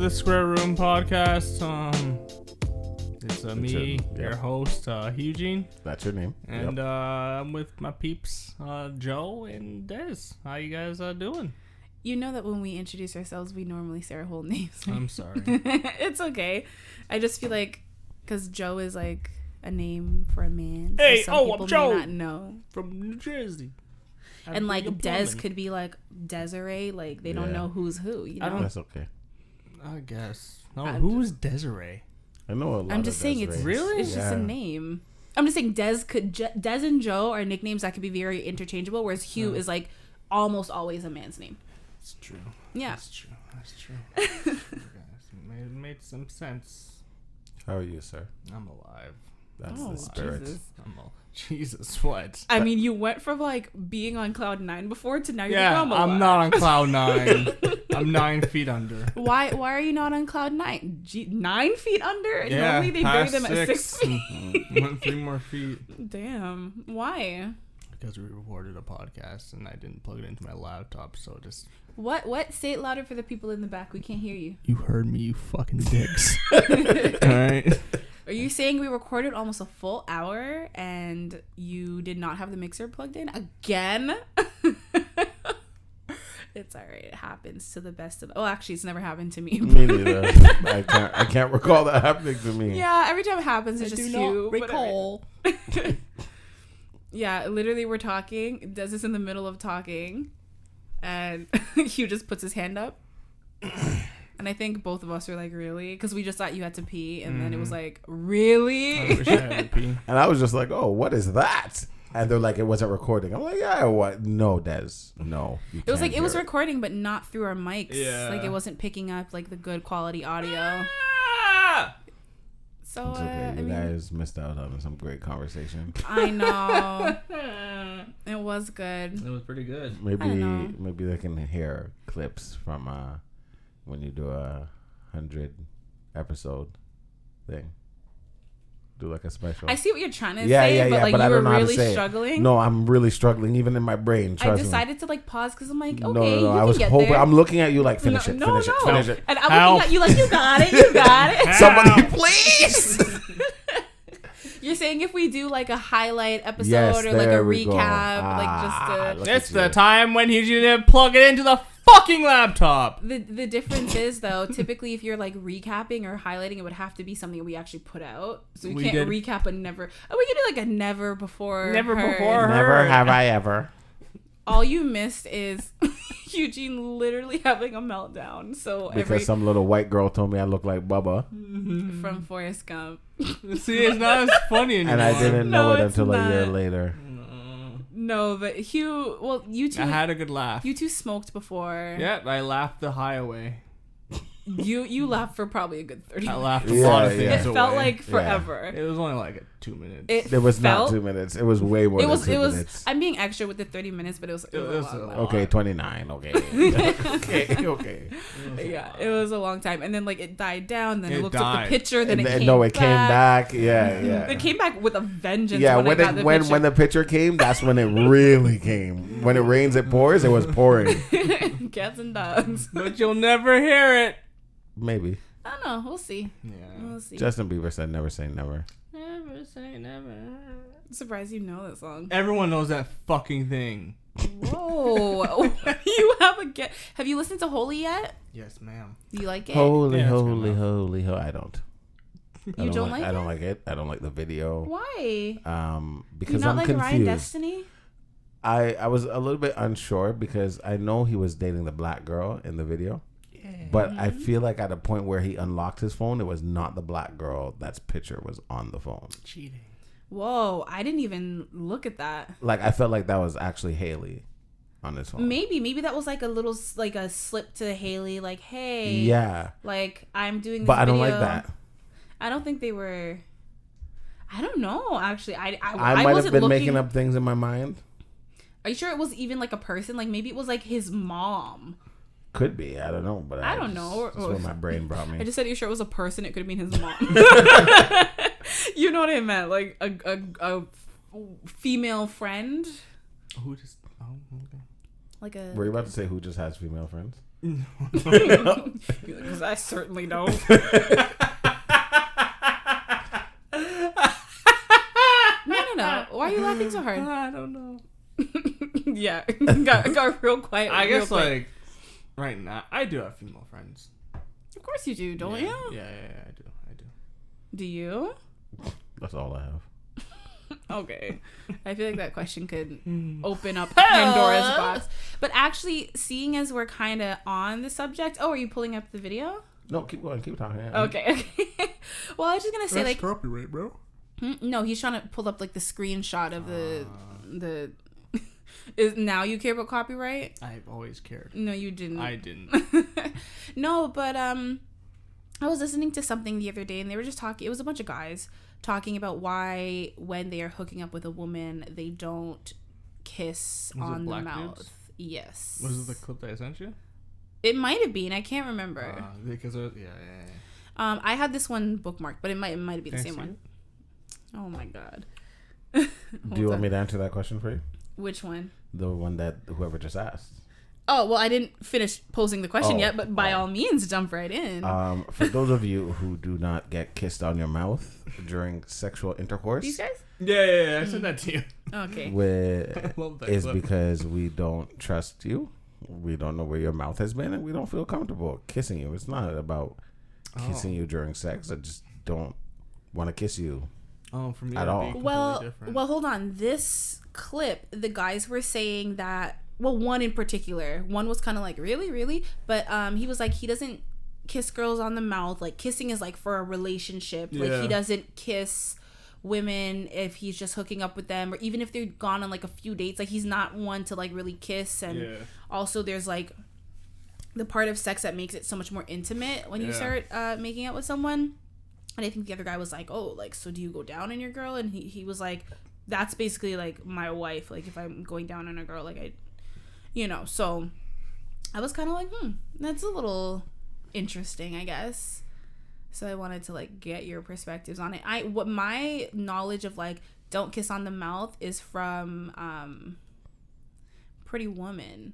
the Square Room podcast. It's me, your host, Hugh-Gene. That's your name. And I'm with my peeps, Joe and Des. How you guys doing? You know that when we introduce ourselves, we normally say our whole names. Right? I'm sorry. It's okay. I just feel like, because Joe is like a name for a man. Hey, so some I'm Joe. may not know. From New Jersey. And like Des could be like Desiree. Like they don't know who's who. You know? That's okay. I guess. No, who's Desiree? I know a lot. I'm just saying it's really. It's just a name. I'm just saying Des and Joe are nicknames that could be very interchangeable, whereas Hugh is like almost always a man's name. It's true. Yeah. That's true. It made some sense. How are you, sir? I'm alive. That's the spirit. Jesus, what? I mean, you went from like being on cloud 9 before to now you're yeah, like, I'm alive. I'm not on cloud 9. I'm 9 feet under. Why are you not on cloud 9? 9 feet under? Yeah, normally they bury them at 6 feet. Went 3 more feet. Damn. Why? Because we recorded a podcast and I didn't plug it into my laptop, so just... What? Say it louder for the people in the back. We can't hear you. You heard me, you fucking dicks. Alright? Are you saying we recorded almost a full hour and you did not have the mixer plugged in again? It's alright. It happens to the best of... Oh, actually, it's never happened to me. Me neither. I can't recall that happening to me. Yeah, every time it happens, it's I just do you. not recall. Yeah, literally, we're talking. Does this in the middle of talking, and Hugh just puts his hand up. And I think both of us were like, really? Because we just thought you had to pee. And then it was like, really? I wish I had to pee. And I was just like, oh, what is that? And they're like, it wasn't recording. I'm like, yeah, what? No, Des. No. It was like, it was recording, but not through our mics. Yeah. Like, it wasn't picking up, like, the good quality audio. So, It's okay. You I mean, guys missed out on some great conversation. I know. It was good. It was pretty good. Maybe they can hear clips from when you do a 100 episode thing. Do like a special. I see what you're trying to say, but like but you were don't know how to really say it. struggling. No, I'm really struggling, even in my brain. I Trust me. decided to like pause because I'm like, okay, No. you I was can get hoping. there. I'm looking at you like finish it. And I'm looking at you like, you got it. Somebody please. You're saying if we do like a highlight episode Yes, or like a there we go. recap, like just look It's at the you. time when he's gonna plug it into the fucking laptop. the difference is though, typically if you're like recapping or highlighting, it would have to be something we actually put out. So we can't recap a never. Oh, we could do like a never before. Never heard. before. Never have I ever. All you missed is Eugene literally having a meltdown. So Because some little white girl told me I look like Bubba. from Forrest Gump. See, it's not as funny anymore. And I didn't know it it's until a year not. later. No, but Hugh, well, you two. I had a good laugh. You two smoked before. Yeah, I laughed the high away. You laughed for probably a good 30 I minutes. laughed a lot of things It away. felt like forever. It was only like 2 minutes. It was not 2 minutes. It was way more than 2 minutes. I'm being extra with the 30 minutes, but it was a long time. Okay, 29. Okay. okay. Yeah, it was a long time. And then like it died down, then It it looked up died. the picture, then it came No, it back. came back. Yeah. It came back with a vengeance. Yeah, when I got the picture. when the picture came, that's when it really came. When it rains, it pours. It was pouring. Cats and dogs. But you'll never hear it. Maybe. I don't know. We'll see. Yeah. We'll see. Justin Bieber said never say never. Never say never. I'm surprised you know that song. Everyone knows that fucking thing. Whoa. You have a get. Have you listened to Holy yet? Yes, ma'am. Do you like it? Holy, Yeah, holy, holy, holy. I don't. You don't like it? I don't like it. I don't like the video. Why? Because you not I'm like confused. Ryan Destiny? I was a little bit unsure because I know he was dating the black girl in the video. But I feel like at a point where he unlocked his phone, it was not the black girl. That's picture was on the phone. Cheating. Whoa, I didn't even look at that. Like, I felt like that was actually Haley on his phone. Maybe that was like a little, like a slip to Haley, like, hey. Yeah. Like, I'm doing this But I don't video. like that. I don't think they were, I don't know, actually. I might wasn't have been looking, making up things in my mind. Are you sure it was even like a person? Like, maybe it was like his mom. Could be. I don't know. But I don't know. That's what my brain brought me. I just said, are you sure it was a person? It could have been his mom. You know what I meant? Like a female friend. Who just? Oh, okay. Like a. Were you about to say who just has female friends? Because I certainly don't. No. Why are you laughing so hard? I don't know. Yeah, got real quiet. I real guess quick. like right now, I do have female friends. Of course you do, don't yeah. you? Yeah, I do. Do you? That's all I have. Okay. I feel like that question could open up Pandora's box. But actually, seeing as we're kind of on the subject, are you pulling up the video? No, keep going. Keep talking. Yeah. Okay. Well, I was just gonna say like copyright, bro. no, he's trying to pull up like the screenshot of the. Is now you care about copyright? I've always cared. No, you didn't. I didn't. No, but I was listening to something the other day, and they were just talking. It was a bunch of guys talking about why, when they are hooking up with a woman, they don't kiss on the mouth. Dudes? Yes. Was it the clip that I sent you? It might have been. I can't remember. Because yeah. I had this one bookmarked, but it might be the same one. Oh my god. Do you want me to answer that question for you? Which one? The one that whoever just asked. Oh, well, I didn't finish posing the question yet, but by all means, jump right in. For those of you who do not get kissed on your mouth during sexual intercourse, These guys? Yeah. I sent that to you. Okay. Is because we don't trust you. We don't know where your mouth has been, and we don't feel comfortable kissing you. It's not about kissing you during sex. I just don't want to kiss you. Oh, for me, at all. Well, hold on. This clip, the guys were saying that. Well, one in particular, one was kind of like, really, but he was like, he doesn't kiss girls on the mouth. Like, kissing is like for a relationship. Yeah. Like, he doesn't kiss women if he's just hooking up with them, or even if they're gone on like a few dates. Like, he's not one to like really kiss. And also, there's like the part of sex that makes it so much more intimate when you start making out with someone. And I think the other guy was like, oh, like, so do you go down on your girl? And he was like, that's basically like my wife. Like, if I'm going down on a girl, like so I was kind of like, that's a little interesting, I guess. So I wanted to like get your perspectives on it. What my knowledge of like don't kiss on the mouth is from Pretty Woman.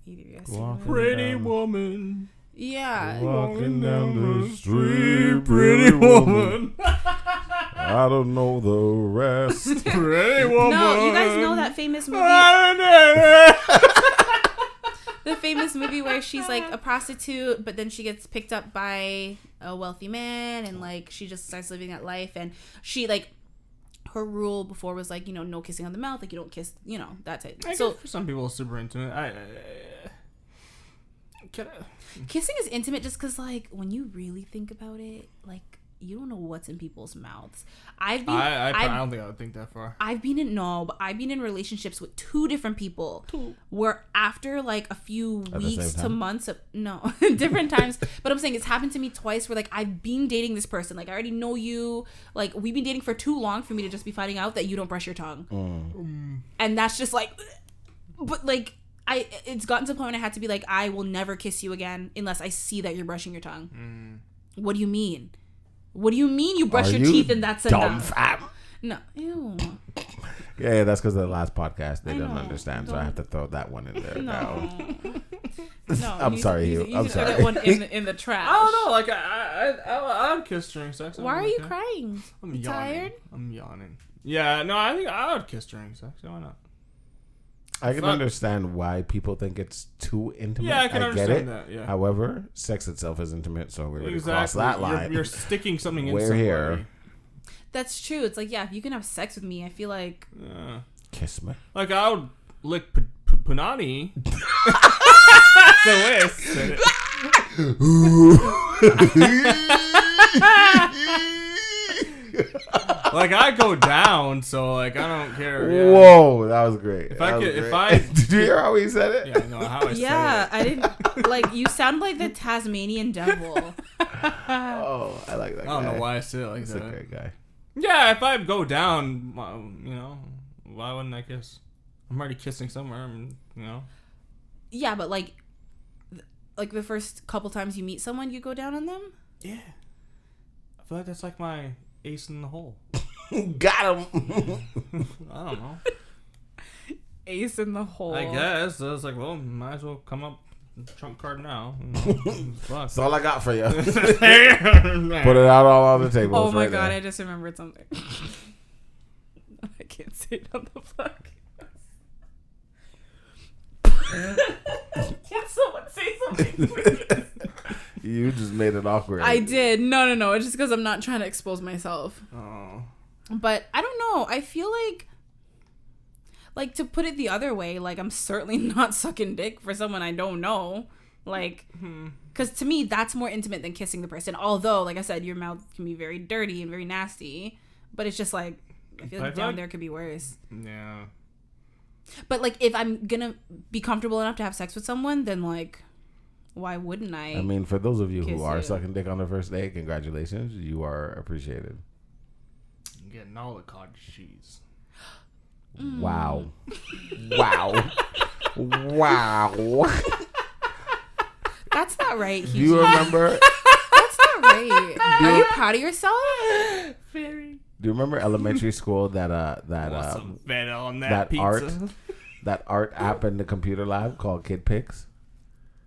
Either you guys seen it? Pretty Woman. Yeah. Walking down the street, pretty woman. I don't know the rest. Pretty Woman. No, you guys know that famous movie. The famous movie where she's like a prostitute, but then she gets picked up by a wealthy man, and like she just starts living that life. And she like, her rule before was like, no kissing on the mouth, like you don't kiss, that type. So for some people, it's super intimate. Kissing is intimate just because like when you really think about it, like you don't know what's in people's mouths. I don't think I would think that far. I've been in relationships with two different people where after like a few weeks to months of different times, but I'm saying it's happened to me twice where like I've been dating this person, like I already know you, like we've been dating for too long for me to just be finding out that you don't brush your tongue. And that's just like, but like it's gotten to the point when I had to be like, I will never kiss you again unless I see that you're brushing your tongue. What do you mean? What do you mean you brush your teeth and that's enough? Fam? No. Ew. Yeah, that's because of the last podcast. They didn't understand, so I have to throw that one in there now. No, I'm sorry, Hugh. I'm sorry. That one in the trash. I don't know. Like I'd kiss during sex. Why are you crying? I'm yawning. Tired? I'm yawning. Yeah, no, I think I would kiss during sex. Why not? I can understand why people think it's too intimate. Yeah, I can understand get it. that. Yeah. However, sex itself is intimate, so we're going to cross that line. You're sticking something in We're somebody. here. That's true. It's like, if you can have sex with me, I feel like... Kiss me. Like, I would lick punani. The way I said it. Like, I go down, so, like, I don't care. Yeah. Whoa, that was great. If I Did you hear how he said it? Yeah, I know how I said it. Yeah, I didn't... Like, you sound like the Tasmanian devil. Oh, I like that guy. I don't know why I said it like He's that. a great guy. Yeah, if I go down, why wouldn't I kiss? I'm already kissing somewhere, Yeah, but, like the first couple times you meet someone, you go down on them? Yeah. I feel like that's like my ace in the hole. Got him. I don't know. Ace in the hole. I guess. So it's like, well, might as well come up Trump card now. That's all I got for you. Put it out all on the table. Oh my right god, there. I just remembered something. I can't say it on the podcast. Can someone say something, please? You just made it awkward. I did. No. It's just because I'm not trying to expose myself. Oh. But I don't know. I feel like to put it the other way, like I'm certainly not sucking dick for someone I don't know. Like, because to me, that's more intimate than kissing the person. Although, like I said, your mouth can be very dirty and very nasty. But it's just like, I feel like down there could be worse. Yeah. But like, if I'm gonna be comfortable enough to have sex with someone, then like, why wouldn't I? I mean, for those of you who are you. sucking dick on the first day, congratulations. You are appreciated. Getting all the cottage cheese. Wow. Wow. Wow. That's not right. Do you remember? That's not right. Are you proud of yourself? Very. Do you remember elementary school that some feta on that pizza. art app in the computer lab called Kid Pics?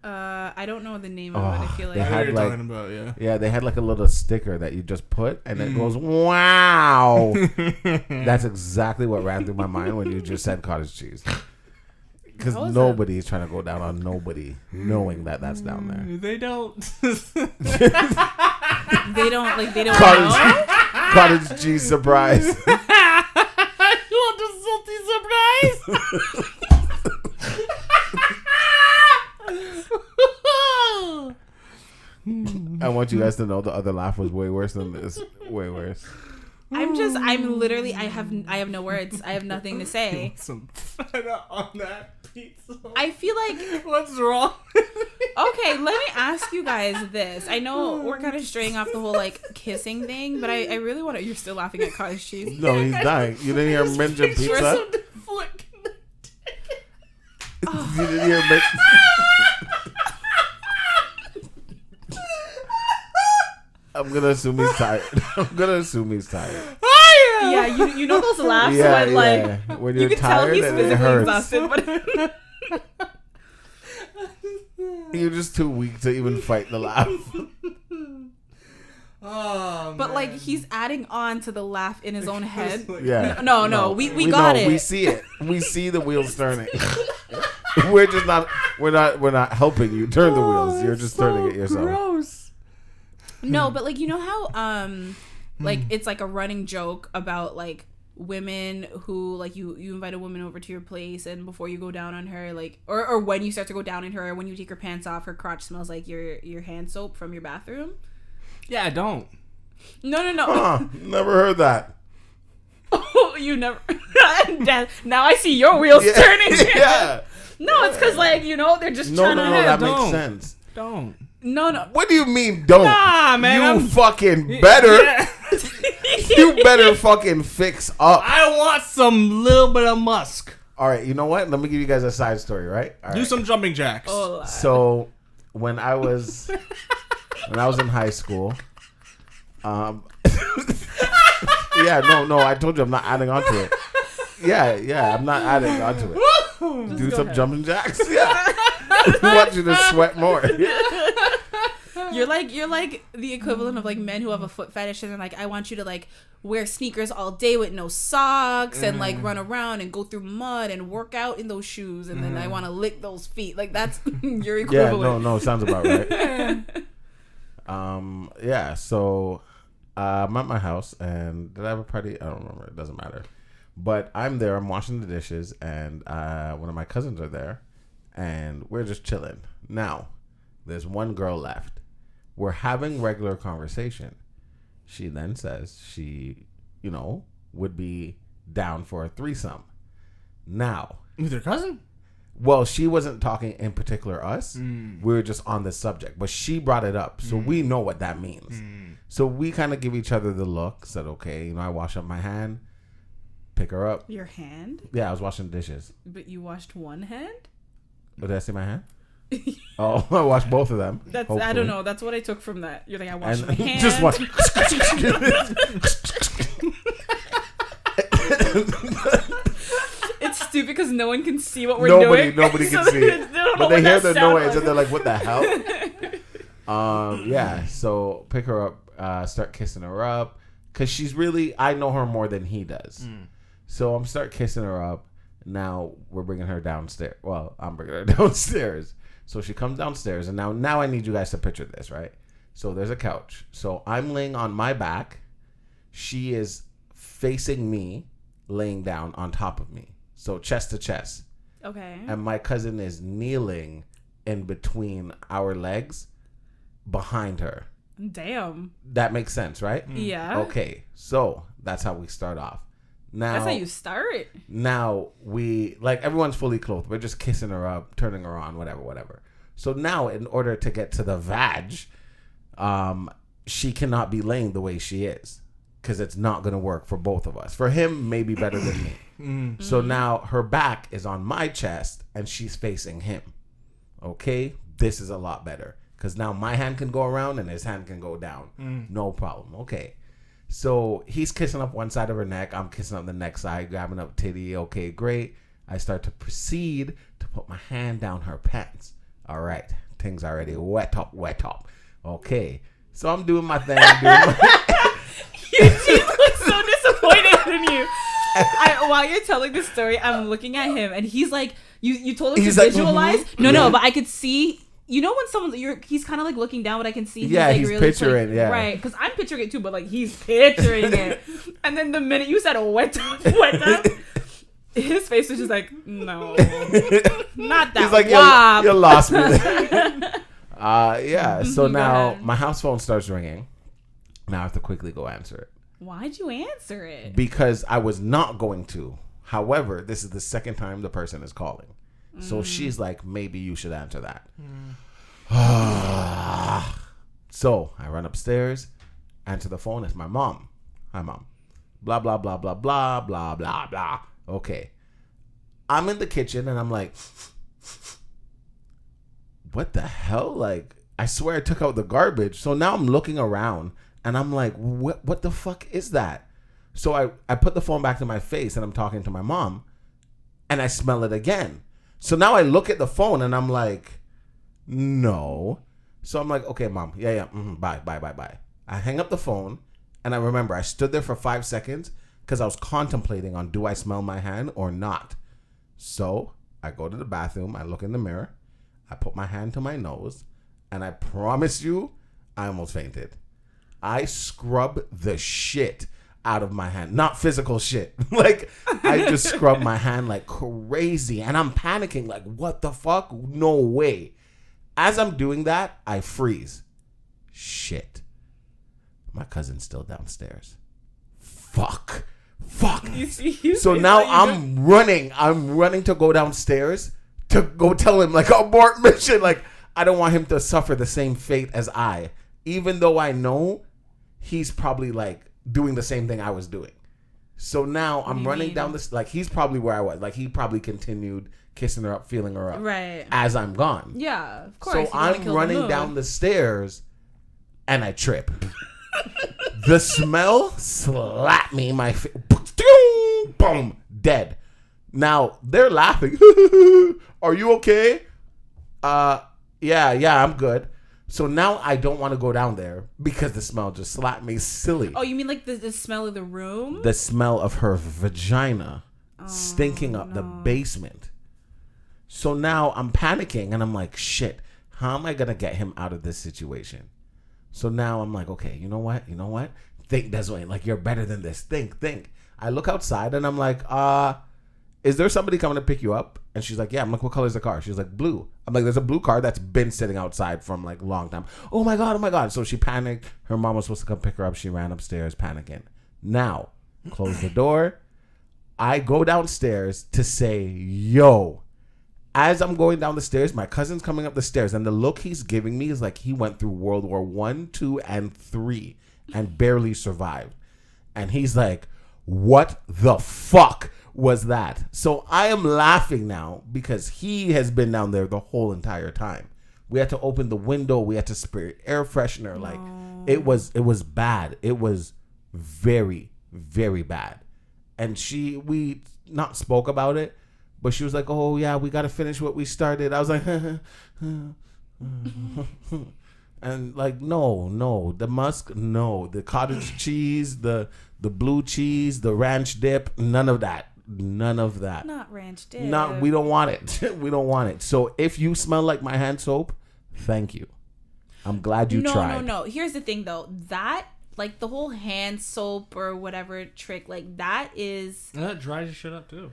I don't know the name of it. I feel like they had like, talking about, yeah, they had like a little sticker that you just put and it goes, wow. That's exactly what ran through my mind when you just said cottage cheese. Because nobody's trying to go down on nobody knowing that that's down there. They don't. they don't know. Cottage cheese surprise. You want the salty surprise? I want you guys to know the other laugh was way worse than this. Way worse. I'm literally, I have no words. I have nothing to say. Some feta on that pizza. I feel like, what's wrong? okay, let me ask you guys this. I know we're kind of straying off the whole like kissing thing, but I really want to, you're still laughing at cottage cheese. No, he's dying. You didn't hear mention pizza? You didn't hear mention. I'm gonna assume he's tired. Yeah, you know those laughs when like when you're you can tired tell he's and it physically hurts. exhausted, but You're just too weak to even fight the laugh. Oh, but like he's adding on to the laugh in his own head. Yeah. No, we got it. We see it. We see the wheels turning. We're just not. We're not helping you turn the wheels. You're just turning it yourself. Gross. No, but like you know how like it's like a running joke about like women who like you invite a woman over to your place and before you go down on her like or when you start to go down on her or when you take her pants off her crotch smells like your hand soap from your bathroom. Yeah, I don't. No. Never heard that. Oh, you never. Now I see your wheels turning. Yeah. No, it's because like you know they're just trying to. No, that don't. makes sense. Don't. No. What do you mean don't? Nah, man. You fucking better. Yeah. You better fucking fix up. I want some little bit of musk. All right, you know what? Let me give you guys a side story, right? All Do right. some jumping jacks. Oh, So when I was in high school, yeah, no, I told you I'm not adding on to it. Yeah, I'm not adding on to it. Do some jumping jacks. Yeah, I want you to sweat more. You're like the equivalent of like men who have a foot fetish and they're like, I want you to like wear sneakers all day with no socks and like run around and go through mud and work out in those shoes and then I want to lick those feet. Like that's your equivalent. Yeah, no, sounds about right. Yeah, so I'm at my house and did I have a party? I don't remember. It doesn't matter. But I'm there. I'm washing the dishes and one of my cousins are there and we're just chilling. Now, there's one girl left. We're having regular conversation. She then says she, would be down for a threesome. Now. With your cousin? Well, she wasn't talking in particular us. We were just on the subject. But she brought it up. So we know what that means. So we kind of give each other the look. Said, okay, I wash up my hand. Pick her up. Your hand? Yeah, I was washing dishes. But you washed one hand? Oh, did I say my hand? Oh, I washed both of them. That's hopefully. I don't know. That's what I took from that. You're like, I washed my hand. Just watch. It's stupid because no one can see what we're doing. Nobody can see it. but they hear the noise and they're like, what the hell? Yeah, so pick her up, start kissing her up, because she's really, I know her more than he does. So I'm start kissing her up. Now we're bringing her downstairs. Well, I'm bringing her downstairs. So she comes downstairs, and now I need you guys to picture this, right? So there's a couch. So I'm laying on my back. She is facing me, laying down on top of me. So chest to chest. Okay. And my cousin is kneeling in between our legs behind her. Damn. That makes sense, right? Yeah. Okay. So that's how we start off. Now, that's how you start. Now we, like, everyone's fully clothed. We're just kissing her up, turning her on, whatever. So now, in order to get to the vag, she cannot be laying the way she is, because it's not going to work for both of us. For him, maybe better than me. So now her back is on my chest and she's facing him. Okay, this is a lot better, because now my hand can go around and his hand can go down. No problem. Okay. So he's kissing up one side of her neck. I'm kissing up the next side, grabbing up titty. Okay, great. I start to proceed to put my hand down her pants. All right. Things already wet up. Okay. So I'm doing my thing. You look so disappointed in you. While you're telling this story, I'm looking at him, and he's like, you told him to visualize. No, but I could see. You know when someone's he's kind of like looking down, but I can see he's like he's really picturing, like, right? Because I'm picturing it too, but like he's picturing it. And then the minute you said wet up, his face was just like, no, not that. He's like, you lost me there. Yeah. So now my house phone starts ringing. Now I have to quickly go answer it. Why'd you answer it? Because I was not going to. However, this is the second time the person is calling. So she's like, maybe you should answer that. So I run upstairs, answer the phone. It's my mom. Hi, Mom. Blah, blah, blah, blah, blah, blah, blah, blah. Okay. I'm in the kitchen and I'm like, what the hell? Like, I swear I took out the garbage. So now I'm looking around and I'm like, what the fuck is that? So I put the phone back to my face and I'm talking to my mom and I smell it again. So now I look at the phone and I'm like, no. So I'm like, okay, Mom. Yeah. Bye. I hang up the phone and I remember I stood there for 5 seconds because I was contemplating on, do I smell my hand or not? So I go to the bathroom. I look in the mirror. I put my hand to my nose and I promise you, I almost fainted. I scrub the shit out of my hand. Not physical shit. Like, I just scrub my hand like crazy. And I'm panicking like, what the fuck? No way. As I'm doing that, I freeze. Shit. My cousin's still downstairs. Fuck. So now I'm running to go downstairs to go tell him, like, abort mission. Like, I don't want him to suffer the same fate as I. Even though I know he's probably like doing the same thing I was doing. So now I'm running down this, like, he's probably where I was. Like, he probably continued kissing her up, feeling her up. Right. As I'm gone. Yeah, of course. So I'm running down the stairs and I trip. The smell slapped me in my face. Boom. Dead. Now they're laughing. Are you okay? Yeah, I'm good. So now I don't want to go down there because the smell just slapped me silly. Oh, you mean like the smell of the room? The smell of her vagina stinking up the basement. So now I'm panicking and I'm like, shit, how am I going to get him out of this situation? So now I'm like, okay, you know what? Think, Deswayne, like, you're better than this. Think. I look outside and I'm like, is there somebody coming to pick you up? And she's like, yeah. I'm like, what color is the car? She's like, blue. I'm like, there's a blue car that's been sitting outside from like a long time. Oh my God. So she panicked. Her mom was supposed to come pick her up. She ran upstairs panicking. Now, close the door. I go downstairs to say, yo. As I'm going down the stairs, my cousin's coming up the stairs. And the look he's giving me is like he went through World War I, II, and III and barely survived. And he's like, what the fuck was that? So I am laughing now because he has been down there the whole entire time. We had to open the window. We had to spray air freshener. Like, it was bad. It was very, very bad. And we not spoke about it, But she was like, oh yeah, we got to finish what we started. I was like, and like, no, the musk, no, the cottage cheese, the blue cheese, the ranch dip, none of that. Not ranch dip. We don't want it. We don't want it. So if you smell like my hand soap, thank you. I'm glad you tried. No. Here's the thing though. That, like the whole hand soap or whatever trick, like that is... That dries your shit up too.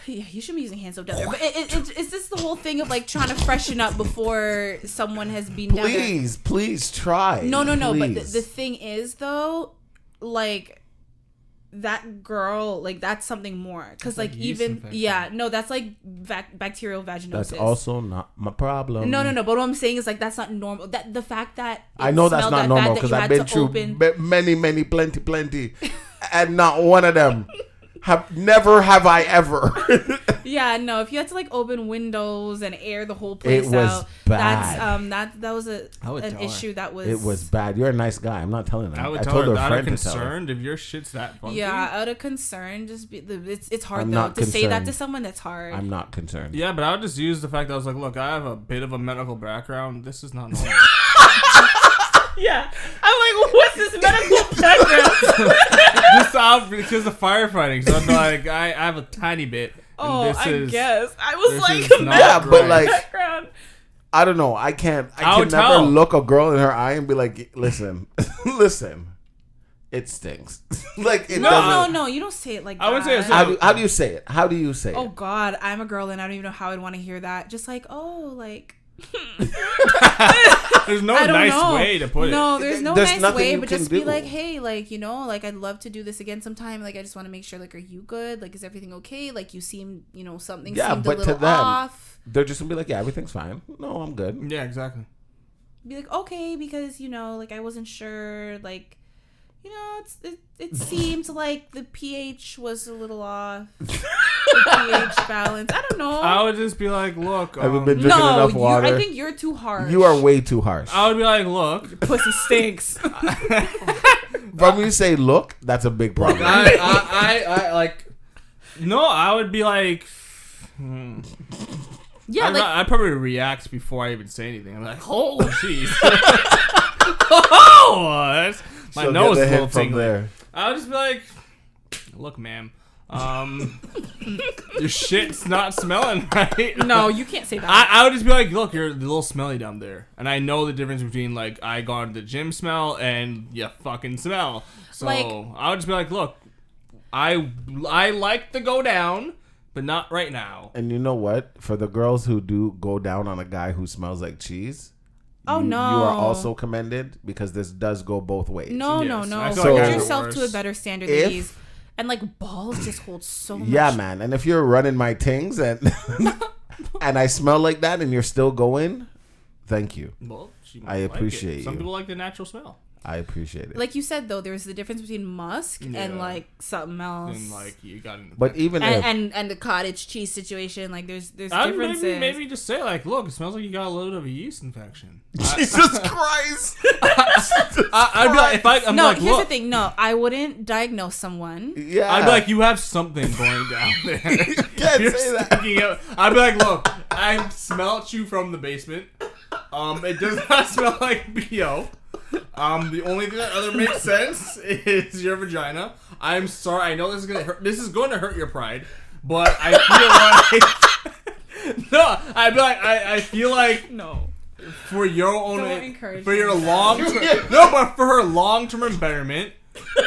Yeah, you should be using hand soap down there. But it's just the whole thing of like trying to freshen up before someone has been down there. Please try. No. But the thing is though, like... that girl, like that's something more because like even that's like bacterial vaginosis. That's also not my problem. No, but what I'm saying is like that's not normal. That the fact that I know that's not normal because I've been through many plenty and not one of them have I ever. Yeah, no, if you had to like open windows and air the whole place it was out, bad. that was an issue that was... It was bad. You're a nice guy. I'm not telling them. I would tell her out of concern if your shit's that funky. Yeah, out of concern, just be it's hard though to say that to someone. That's hard. I'm not concerned. Yeah, but I would just use the fact that I was like, look, I have a bit of a medical background. This is not normal. Yeah, I'm like, what's this medical background? Just because of firefighting. So I'm like, I have a tiny bit. Oh, guess I was like, but like, background. I don't know. I can never look a girl in her eye and be like, listen, it stinks. Like it doesn't. No, you don't say it like that. I would say how do you say it? How do you say it? Oh God, I'm a girl and I don't even know how I'd want to hear that. Just like, oh, like. There's no nice way to put it. No, there's nice way, but just be like, hey, like, you know, like I'd love to do this again sometime. Like I just want to make sure, like, are you good? Like, is everything okay? Like you seem, you know, something seemed a little off. They're just gonna be like, yeah, everything's fine. No, I'm good. Yeah, exactly. Be like, okay, because you know, like I wasn't sure, like. You know, it seems like the pH was a little off. The pH balance. I don't know. I would just be like, look. I haven't been drinking enough water. I think you're too harsh. You are way too harsh. I would be like, look. Your pussy stinks. But when you say look, that's a big problem. I like. No, I would be like. Yeah, I'd probably react before I even say anything. I'm like, oh, jeez. Oh, my nose is a little tingly. I would just be like, look, ma'am, your shit's not smelling right. No, you can't say that. I would just be like, look, you're a little smelly down there. And I know the difference between, like, I gone to the gym smell and you fucking smell. So like, I would just be like, look, I like to go down, but not right now. And you know what? For the girls who do go down on a guy who smells like cheese... Oh, no. You are also commended because this does go both ways. No. So hold yourself to a better standard than these. And, like, balls just hold so much. Yeah, man. And if you're running my tings and and I smell like that and you're still going, thank you. Well, I appreciate you. Some people like the natural smell. I appreciate it. Like you said, though, there's the difference between musk and like something else. And like you got in the but even and the cottage cheese situation, like there's differences. Maybe just say like, look, it smells like you got a little bit of a yeast infection. Jesus Christ! I'd be like, here's the thing. No, I wouldn't diagnose someone. Yeah, I'd be like, you have something going down there. You can't say that. I'd be like, look, I smelled you from the basement. It does not smell like BO. The only thing that other makes sense is your vagina. I'm sorry. I know this is gonna hurt. This is going to hurt your pride, but I feel like no. I'd be like, I feel like no. For your own, for your long term, but for her long term betterment.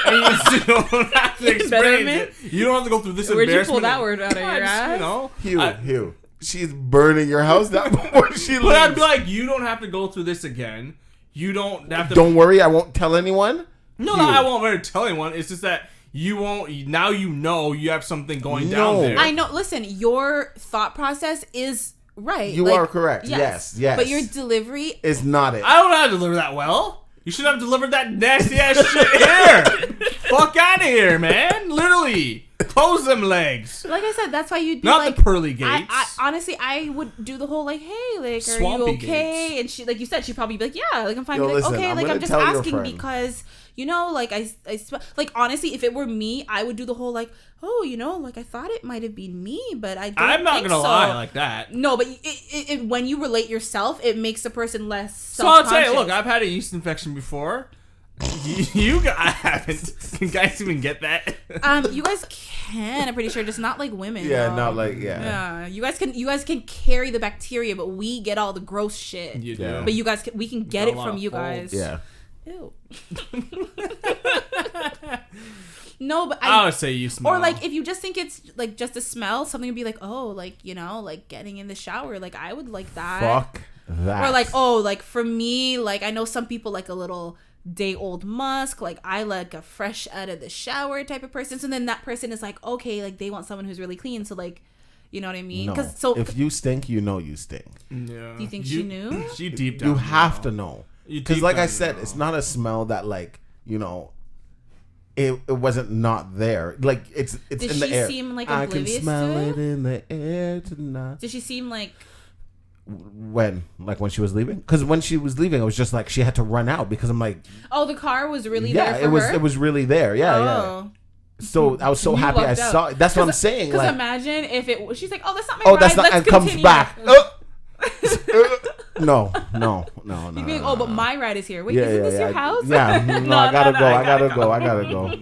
And you don't have to explain it. You don't have to go through this Where'd embarrassment. Where'd you pull that word out of your ass? You know, Hugh. She's burning your house down before she leaves. But I'd be like, you don't have to go through this again. You don't have to. Don't worry, I won't tell anyone. No, I won't ever tell anyone. It's just that you won't. Now you know you have something going down there. I know. Listen, your thought process is right. You are correct. Yes. But your delivery is not it. I don't know how to deliver that well. You should have delivered that nasty ass shit here. Fuck out of here, man. Literally. Close them legs. Like I said, that's why you'd be not like... the pearly gates. I honestly, I would do the whole like, hey, like, Swampy are you okay? gates. And she, like you said, she'd probably be like, yeah, like I'm fine. Yo, Be like, listen, okay, like I'm just asking because, you know, like I smell. Like honestly, if it were me, I would do the whole like, oh, you know, like I thought it might have been me, but I'm not gonna lie like that. No, but it when you relate yourself, it makes the person less So I'll self-conscious. tell you, look, I've had a yeast infection before. I haven't. Can guys even get that? You guys can. I'm pretty sure, just not like women. Yeah, though. not like Yeah, you guys can carry the bacteria, but we get all the gross shit. You do. Yeah. But you guys we can get it from you guys. Yeah. Ew. No, but I would say you smell. Or like if you just think it's like just a smell, something would be like, oh, like, you know, like getting in the shower. Like I would like that. Fuck that. Or like, oh, like for me, like I know some people like a little day old musk. Like I like a fresh out of the shower type of person. So then that person is like, okay, like they want someone who's really clean. So like, you know what I mean? No. So if you stink, you know you stink. do you think she knew? She deep down. You have to know. Because like I said, know. it's not a smell that like, you know, it wasn't not there. Like it's Did in the she air. seem like I oblivious can smell to it in the air tonight. Did she seem like When she was leaving? Because when she was leaving, it was just like she had to run out because I'm like, oh, the car was really yeah, there for her? it was really there. Yeah, yeah. Oh. So I was so You happy I lucked out. saw it. That's what I'm saying. Because Like, imagine if it she's like, oh, that's not my oh, ride. that's not, Let's and continue. comes back. No. You'd be like, oh, but my ride is here. Wait, Yeah, isn't yeah, this yeah. your house? Yeah, no, I gotta go. I gotta go. No,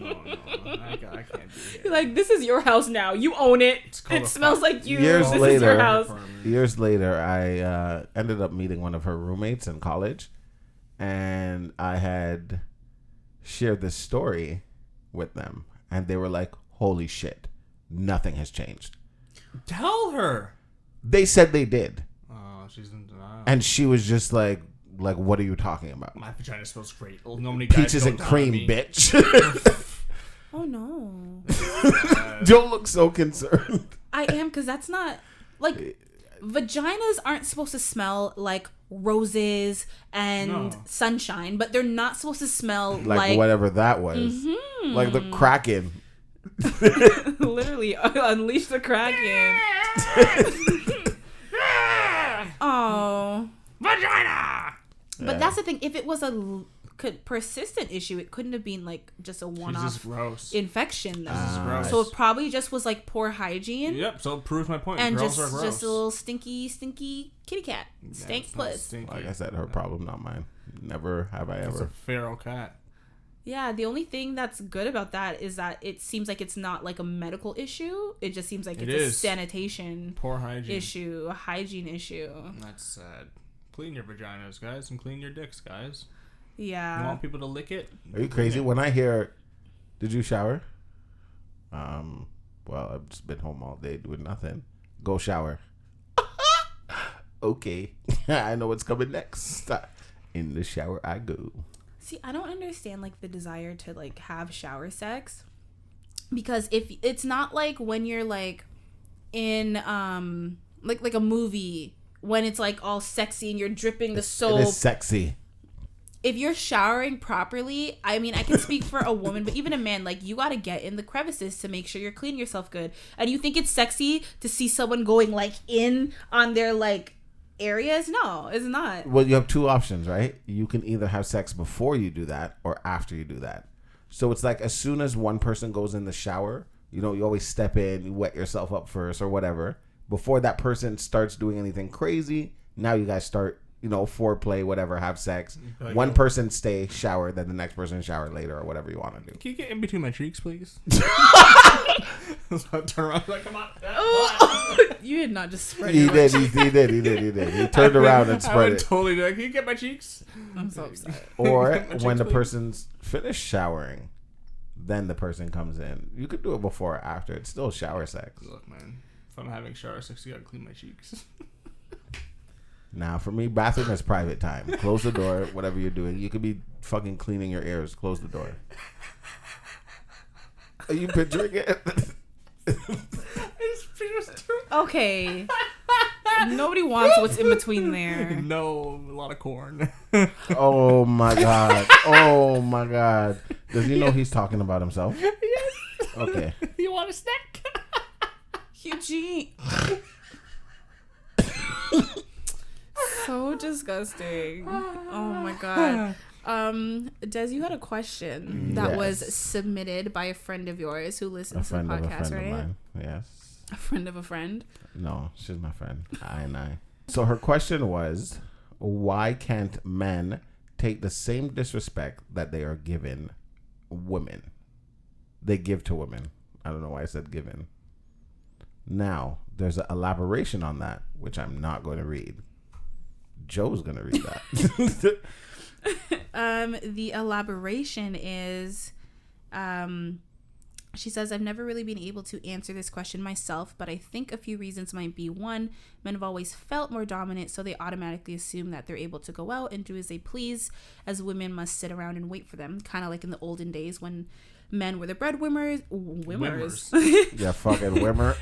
I can't be here. You're like, this is your house now. You own it. called It a smells like you. Years this later, is your house. Years later, I ended up meeting one of her roommates in college, and I had shared this story with them, and they were like, "Holy shit, nothing has changed." Tell her. They said they did, Oh, she's in denial. and she was just like, "What are you talking about? My vagina smells great. Well, no many guys Peaches go and down cream, on me. bitch." Oh, no. Don't look so concerned. I am, because that's not, like, vaginas aren't supposed to smell like roses and sunshine, but they're not supposed to smell like whatever that was, like the Kraken. literally unleash the Kraken. Oh, Vagina. but that's the thing. If it was a persistent issue, it couldn't have been like just a She's one-off just gross. infection. Though. This is gross. So it probably just was like poor hygiene. Yep. So it proves my point. And Girls are gross. just a little stinky kitty cat. Stank it's not puss. stinky. Like I said, her problem, not mine. Never have I It's a ever. feral cat. Yeah, the only thing that's good about that is that it seems like it's not like a medical issue. It just seems like It it's a is. sanitation Poor hygiene. issue, a hygiene issue. That's sad. Clean your vaginas, guys, and clean your dicks, guys. You Yeah. want people to lick it? Are you crazy? When I hear, "Did you shower?" Well, I've just been home all day doing nothing. Go shower. Okay, I know what's coming next. In the shower I go. See, I don't understand like the desire to like have shower sex, because if it's not like when you're like in like a movie when it's like all sexy and you're dripping the soap. It is sexy. If you're showering properly, I mean, I can speak for a woman, but even a man, like, you gotta get in the crevices to make sure you're cleaning yourself good. And you think it's sexy to see someone going, like, in on their, like, areas? No, it's not. Well, you have two options, right? You can either have sex before you do that or after you do that. So it's like as soon as one person goes in the shower, you know, you always step in, you wet yourself up first or whatever. Before that person starts doing anything crazy, now you guys start, you know, foreplay, whatever, have sex. Like, one person stay, shower, then the next person shower later or whatever you want to do. Can you get in between my cheeks, please? So I turn around like, come on. You did not just spread He it. did. He turned around and I spread would it. totally do that. Can you get my cheeks? I'm so upset. Or My cheeks, when the please. person's finished showering, then the person comes in. You could do it before or after. It's still shower sex. Look, man. If I'm having shower sex, you gotta clean my cheeks. Now, for me, bathroom is private time. Close the door, whatever you're doing. You could be fucking cleaning your ears. Close the door. Are you picturing it? Okay. Nobody wants what's in between there. No, a lot of corn. Oh my god. Oh my god. Does he know he's talking about himself? Yes. Okay. You want a snack? Hugh-Gene. So disgusting. Oh my god. Des, you had a question that was submitted by a friend of yours who listens to the podcast, right? Of mine. Yes. A friend of a friend? No, she's my friend. I. So her question was, why can't men take the same disrespect that they are given women? They give to women. I don't know why I said given. Now, there's an elaboration on that, which I'm not going to read. Joe's going to read that. The elaboration is, she says, I've never really been able to answer this question myself, but I think a few reasons might be: one, men have always felt more dominant, so they automatically assume that they're able to go out and do as they please, as women must sit around and wait for them, kind of like in the olden days when men were the breadwinners. Yeah, fucking wimmer.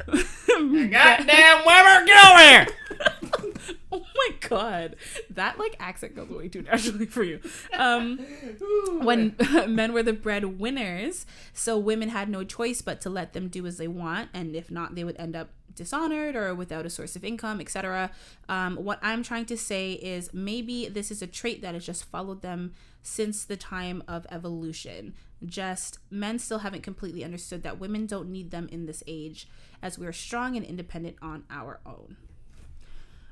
Goddamn wimmer, get over here! Oh my god, that like accent goes way too naturally for you. When men were the breadwinners, so women had no choice but to let them do as they want, and if not, they would end up dishonored or without a source of income, etc. What I'm trying to say is maybe this is a trait that has just followed them since the time of evolution. Just men still haven't completely understood that women don't need them in this age, as we are strong and independent on our own.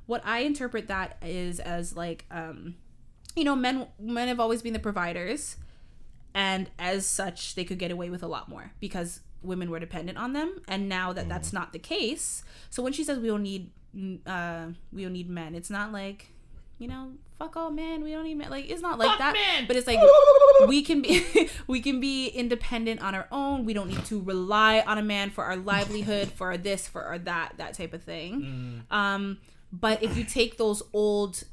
What I interpret that is as like, men have always been the providers, and as such, they could get away with a lot more because women were dependent on them. And now that that's not the case, so when she says we don't need men, it's not like, fuck all men, we don't need men. Like, it's not like fuck that. Men. But it's like we can be independent on our own. We don't need to rely on a man for our livelihood, for our this, for our that type of thing. But if you take those old,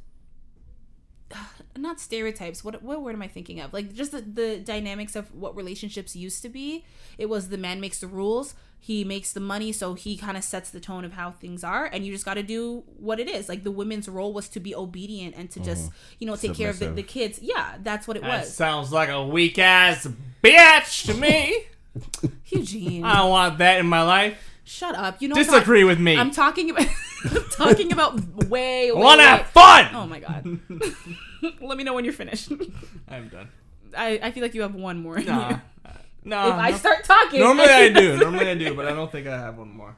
not stereotypes, what word am I thinking of? Like, just the dynamics of what relationships used to be. It was the man makes the rules, he makes the money, so he kind of sets the tone of how things are, and you just got to do what it is. Like, the women's role was to be obedient and to just, take care of the kids. Yeah, that's what it was. That sounds like a weak ass bitch to me. Hugh-Gene. I don't want that in my life. Shut up. Disagree with me. I'm talking about way. Wanna have fun? Oh my god. Let me know when you're finished. I'm done. I feel like you have one more. No. If I start talking. Normally I do, but I don't think I have one more.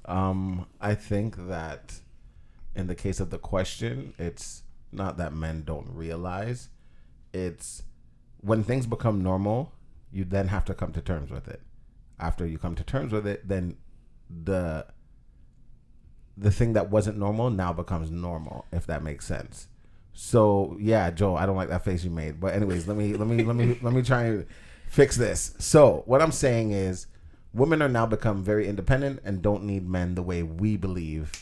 I think that in the case of the question, it's not that men don't realize. It's when things become normal, you then have to come to terms with it. After you come to terms with it, then the thing that wasn't normal now becomes normal, if that makes sense. So yeah, Joe, I don't like that face you made. But anyways, let me try and fix this. So what I'm saying is, women are now become very independent and don't need men the way we believe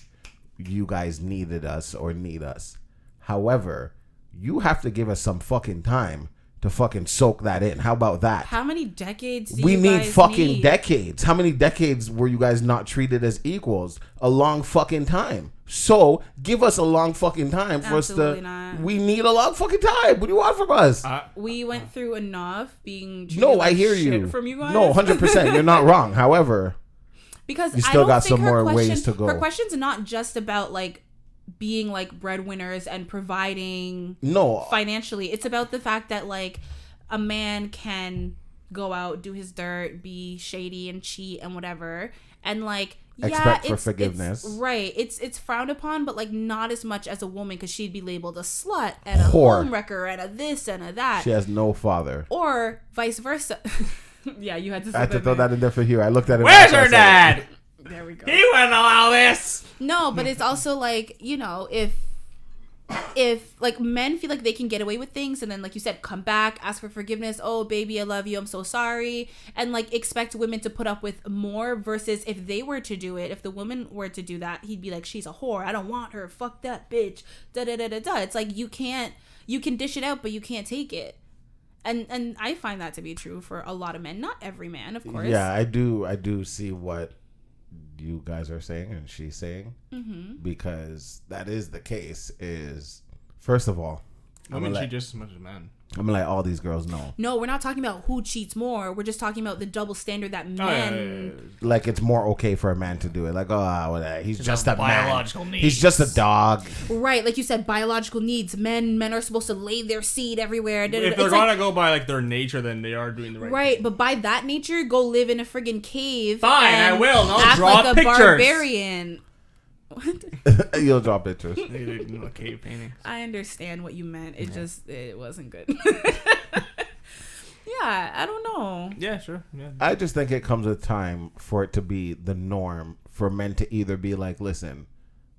you guys needed us or need us. However, you have to give us some fucking time to fucking soak that in. How about that? How many decades we need fucking decades. How many decades were you guys not treated as equals? A long fucking time. So give us a long fucking time for Absolutely us to. Not. We need a long fucking time. What do you want from us? We went through enough being treated no, like I hear shit you. From you guys. No, 100%. You're not wrong. However, because you still got some more ways to go. Her question's not just about like being like breadwinners and providing financially. It's about the fact that like a man can go out, do his dirt, be shady and cheat and whatever, and like expect for forgiveness. It's frowned upon, but like not as much as a woman, because she'd be labeled a slut and a home wrecker and a this and a that. She has no father, or vice versa. Yeah, you had to. I had to throw that in there for you. I looked at it. Where's her dad? There we go. He wouldn't allow this. No, but it's also like, if like men feel like they can get away with things and then, like you said, come back, ask for forgiveness, oh baby, I love you, I'm so sorry, and like expect women to put up with more, versus if they were to do it, if the woman were to do that, he'd be like, she's a whore, I don't want her, fuck that bitch, da da da da da. It's like you can dish it out, but you can't take it. And I find that to be true for a lot of men, not every man, of course. Yeah, I do see what you guys are saying and she's saying, because that is the case. Is first of all, women cheat just as much as men. I'm like, all these girls know. No, we're not talking about who cheats more. We're just talking about the double standard that men. Like, it's more okay for a man to do it. Like, he's just a biological man. needs. He's just a dog. Right, like you said, biological needs. Men are supposed to lay their seed everywhere. If they're gonna go by like their nature, then they are doing the right thing. But by that nature, go live in a friggin' cave. Fine, I will. And I'll act draw like pictures. a barbarian. You'll draw pictures. Cave paintings. I understand what you meant. It wasn't good. Yeah, I don't know. Yeah, sure. Yeah. I just think it comes a time for it to be the norm for men to either be like, listen,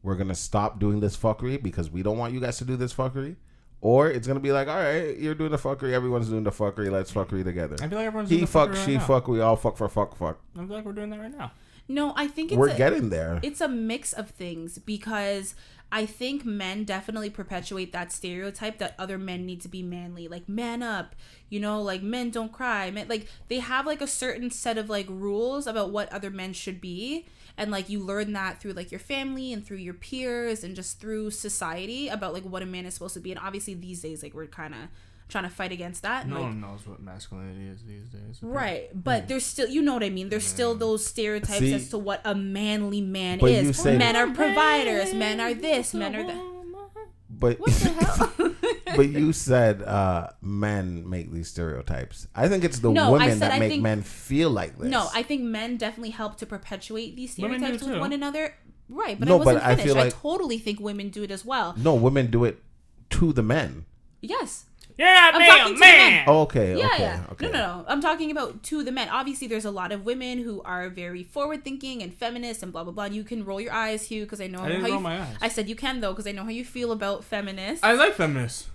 we're going to stop doing this fuckery because we don't want you guys to do this fuckery. Or it's going to be like, all right, you're doing the fuckery. Everyone's doing the fuckery. Let's fuckery together. I feel like everyone's doing He the fuck, fuckery she right fuck, we all fuck for fuck. I feel like we're doing that right now. No, I think We're getting there. It's a mix of things because I think men definitely perpetuate that stereotype that other men need to be manly, like man up, like men don't cry, men, like they have like a certain set of like rules about what other men should be, and like you learn that through like your family and through your peers and just through society about like what a man is supposed to be. And obviously these days like we're kind of trying to fight against that. No like, one knows what masculinity is these days. Right, but there's still, you know what I mean? There's still those stereotypes as to what a manly man But is. you say- Men are providers, men are this, men are that. But, What the hell? but you said men make these stereotypes. I think it's the No, I women said that I make think- men feel like this. No, I think men definitely help to perpetuate these Women do stereotypes with too. one another. Right, but No, I wasn't but I finished. feel I like- totally think women do it as well. No, women do it to the men. Yes. Yeah, I'm talking to the men. Oh, okay, Yeah, okay, yeah. okay. No. I'm talking about to the men. Obviously, there's a lot of women who are very forward-thinking and feminist and blah, blah, blah. And you can roll your eyes, Hugh, because I know I didn't how roll you... my eyes. I said you can, though, because I know how you feel about feminists. I like feminists.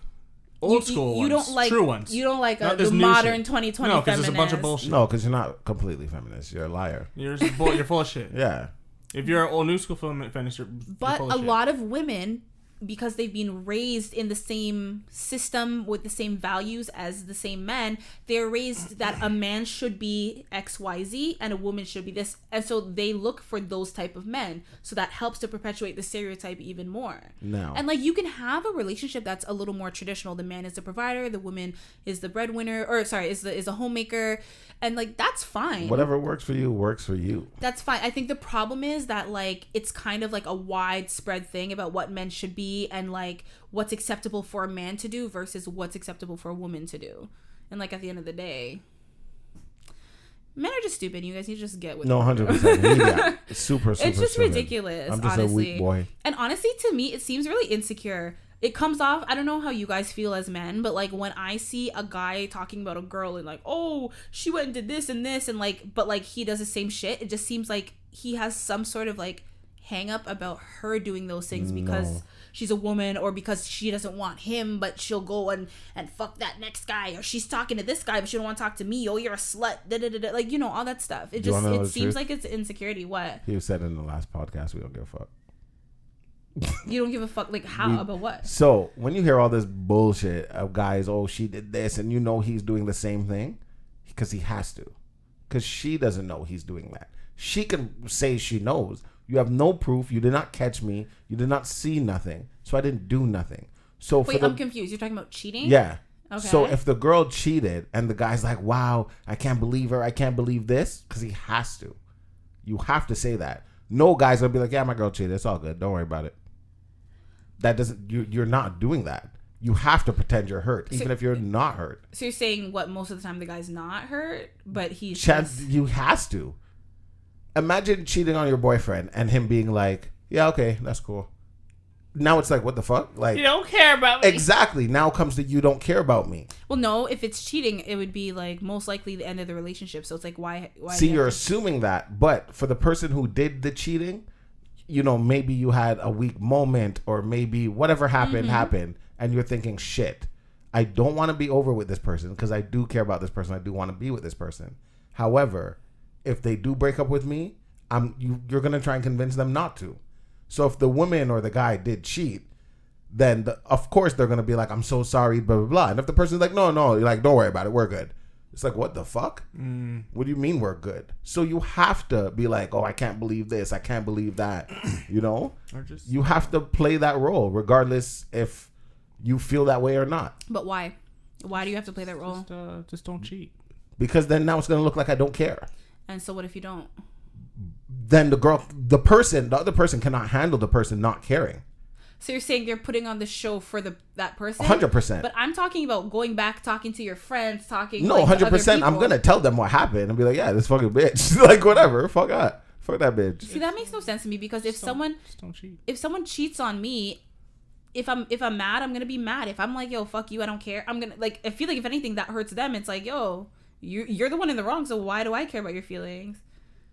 Old school you ones. don't like True ones. You don't like Not the this new modern shit. 2020 No, because feminist. it's a bunch of bullshit. No, because you're not completely feminist. You're a liar. You're full of shit. Yeah. If you're an old new school feminist, you're But full a of shit. lot of women, because they've been raised in the same system with the same values as the same men, they're raised that a man should be XYZ and a woman should be this, and so they look for those type of men, so that helps to perpetuate the stereotype even more. No. And like you can have a relationship that's a little more traditional. The man is the provider, the woman is the breadwinner, is a homemaker, and like that's fine. Whatever works for you works for you. That's fine. I think the problem is that like it's kind of like a widespread thing about what men should be and like what's acceptable for a man to do versus what's acceptable for a woman to do. And like at the end of the day, men are just stupid. You guys need to just get with No, it. 100%. Yeah. Super. It's just stupid. ridiculous. I'm just honestly. a weak boy. And honestly, to me, it seems really insecure. It comes off, I don't know how you guys feel as men, but like when I see a guy talking about a girl and like, oh, she went and did this and this and like, but like he does the same shit, it just seems like he has some sort of like hang up about her doing those things because she's a woman or because she doesn't want him, but she'll go and fuck that next guy, or she's talking to this guy but she don't want to talk to me, oh, you're a slut, like, you know, all that stuff. It just, it seems like it's insecurity. What He said in the last podcast, we don't give a fuck. you don't give a fuck, like how about what? So when you hear all this bullshit of guys, oh, she did this, and you know he's doing the same thing because he has to, because she doesn't know he's doing that. She can say she knows. You have no proof. You did not catch me. You did not see nothing. So I didn't do nothing. So Wait, I'm confused. You're talking about cheating? Yeah. Okay. So if the girl cheated and the guy's like, wow, I can't believe her, I can't believe this, because he has to. You have to say that. No guy's gonna be like, yeah, my girl cheated. It's all good. Don't worry about it. That doesn't. You're not doing that. You have to pretend you're hurt, even if you're not hurt. So you're saying what? Most of the time the guy's not hurt, but he's Chance, you has to. Imagine cheating on your boyfriend and him being like, yeah, okay, that's cool. Now it's like, what the fuck? Like, You don't care about me. exactly. Now comes the you don't care about me. Well, no. If it's cheating, it would be like most likely the end of the relationship. So it's like, why? See, you're assuming that, but for the person who did the cheating, you know, maybe you had a weak moment or maybe whatever happened, and you're thinking, shit, I don't want to be over with this person because I do care about this person. I do want to be with this person. However, if they do break up with me, you're going to try and convince them not to. So if the woman or the guy did cheat, then of course they're going to be like, I'm so sorry, blah, blah, blah. And if the person's like, no, you're like, don't worry about it. We're good. It's like, what the fuck? What do you mean we're good? So you have to be like, oh, I can't believe this. I can't believe that. You know? You have to play that role regardless if you feel that way or not. But why? Why do you have to play that role? Just don't cheat. Because then now it's going to look like I don't care. And so what if you don't? Then the other person cannot handle the person not caring. So you're saying they're putting on the show for that person? 100%. But I'm talking about going back, talking to your friends, talking. No, like, 100%. I'm gonna tell them what happened and be like, yeah, this fucking bitch. Like whatever. Fuck that bitch. See, that makes no sense to me because if someone cheats on me, if I'm mad, I'm gonna be mad. If I'm like, yo, fuck you, I don't care. I'm gonna I feel like if anything that hurts them, it's like, yo, you're the one in the wrong. So why do I care about your feelings?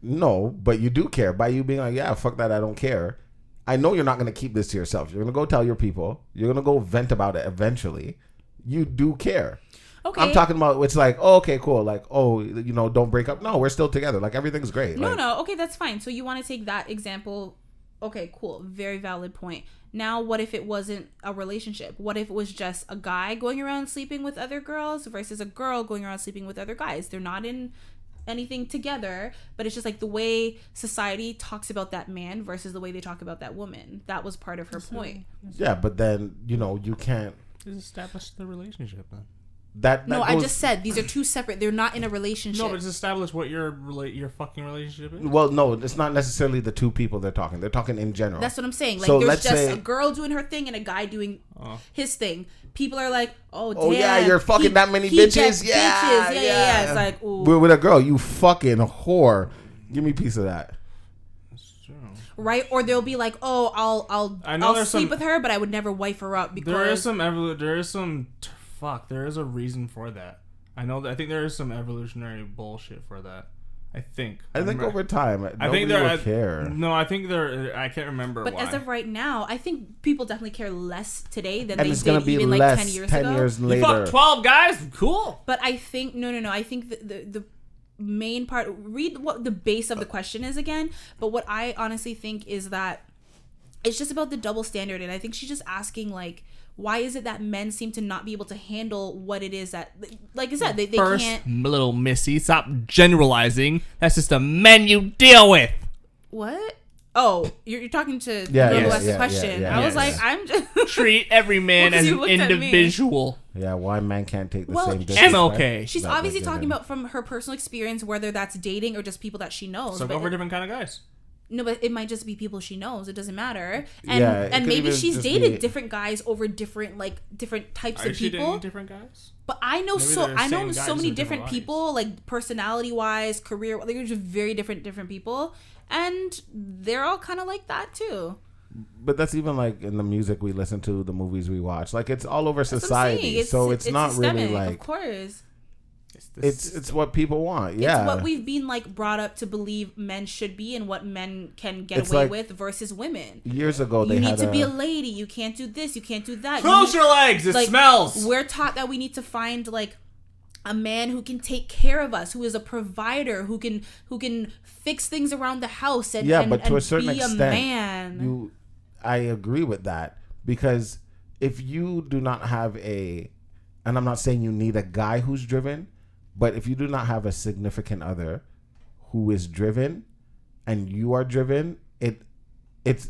No, but you do care by you being like, yeah, fuck that, I don't care. I know you're not going to keep this to yourself. You're going to go tell your people. You're going to go vent about it eventually. You do care. Okay. I'm talking about it's like, oh, okay, cool. Like, oh, don't break up. No, we're still together. Like, everything's great. No. Okay, that's fine. So you want to take that example. Okay, cool. Very valid point. Now, what if it wasn't a relationship? What if it was just a guy going around sleeping with other girls versus a girl going around sleeping with other guys? They're not in anything together, but it's just like the way society talks about that man versus the way they talk about that woman. That was part of her point. Yeah, but then you can't just establish the relationship then. I just said these are two separate. They're not in a relationship. No, but just establish what your fucking relationship is. Well, no, it's not necessarily the two people they're talking. They're talking in general. That's what I'm saying. Like, so there's just a girl doing her thing and a guy doing his thing. People are like, oh, damn. Oh, yeah, you're fucking that many bitches? Yeah. It's like, ooh. With a girl, you fucking whore. Give me a piece of that. Right? Or they'll be like, oh, I'll sleep with her, but I would never wife her up because... There is a reason for that. I think there is some evolutionary bullshit for that. I think over time, I think will care. No, I think I can't remember. But why. As of right now, I think people definitely care less today than and they it's gonna did be even less like 10 years 10 ago. years later. You fuck 12 guys, cool. But I think no. I think the main part. Read what the base of the question is again. But what I honestly think is that it's just about the double standard, and I think she's just asking like, why is it that men seem to not be able to handle what it is that, like I said, they can't. Little Missy, stop generalizing. That's just the men you deal with. What? Oh, you're talking to the last question. Yeah, I was like, I'm just treat every man as an individual. Yeah, why man can't take the same disrespect? MLK. She's obviously talking about from her personal experience, whether that's dating or just people that she knows. So go for different kind of guys. No, but it might just be people she knows. It doesn't matter. And maybe she's dated different guys over different types of people. Dating different guys? But I know so many different people, like personality wise, career. They're just very different people, and they're all kind of like that too. But that's even like in the music we listen to, the movies we watch. Like it's all over society, it's not systemic, really like. Of course. It's what people want. Yeah, it's what we've been like brought up to believe men should be and what men can get away with versus women. Years ago, you need to be a lady. You can't do this. You can't do that. Close your legs. It smells. We're taught that we need to find like a man who can take care of us, who is a provider, who can fix things around the house and but to a certain be extent, a man. I agree with that because if you do not have and I'm not saying you need a guy who's driven. But if you do not have a significant other who is driven and you are driven, it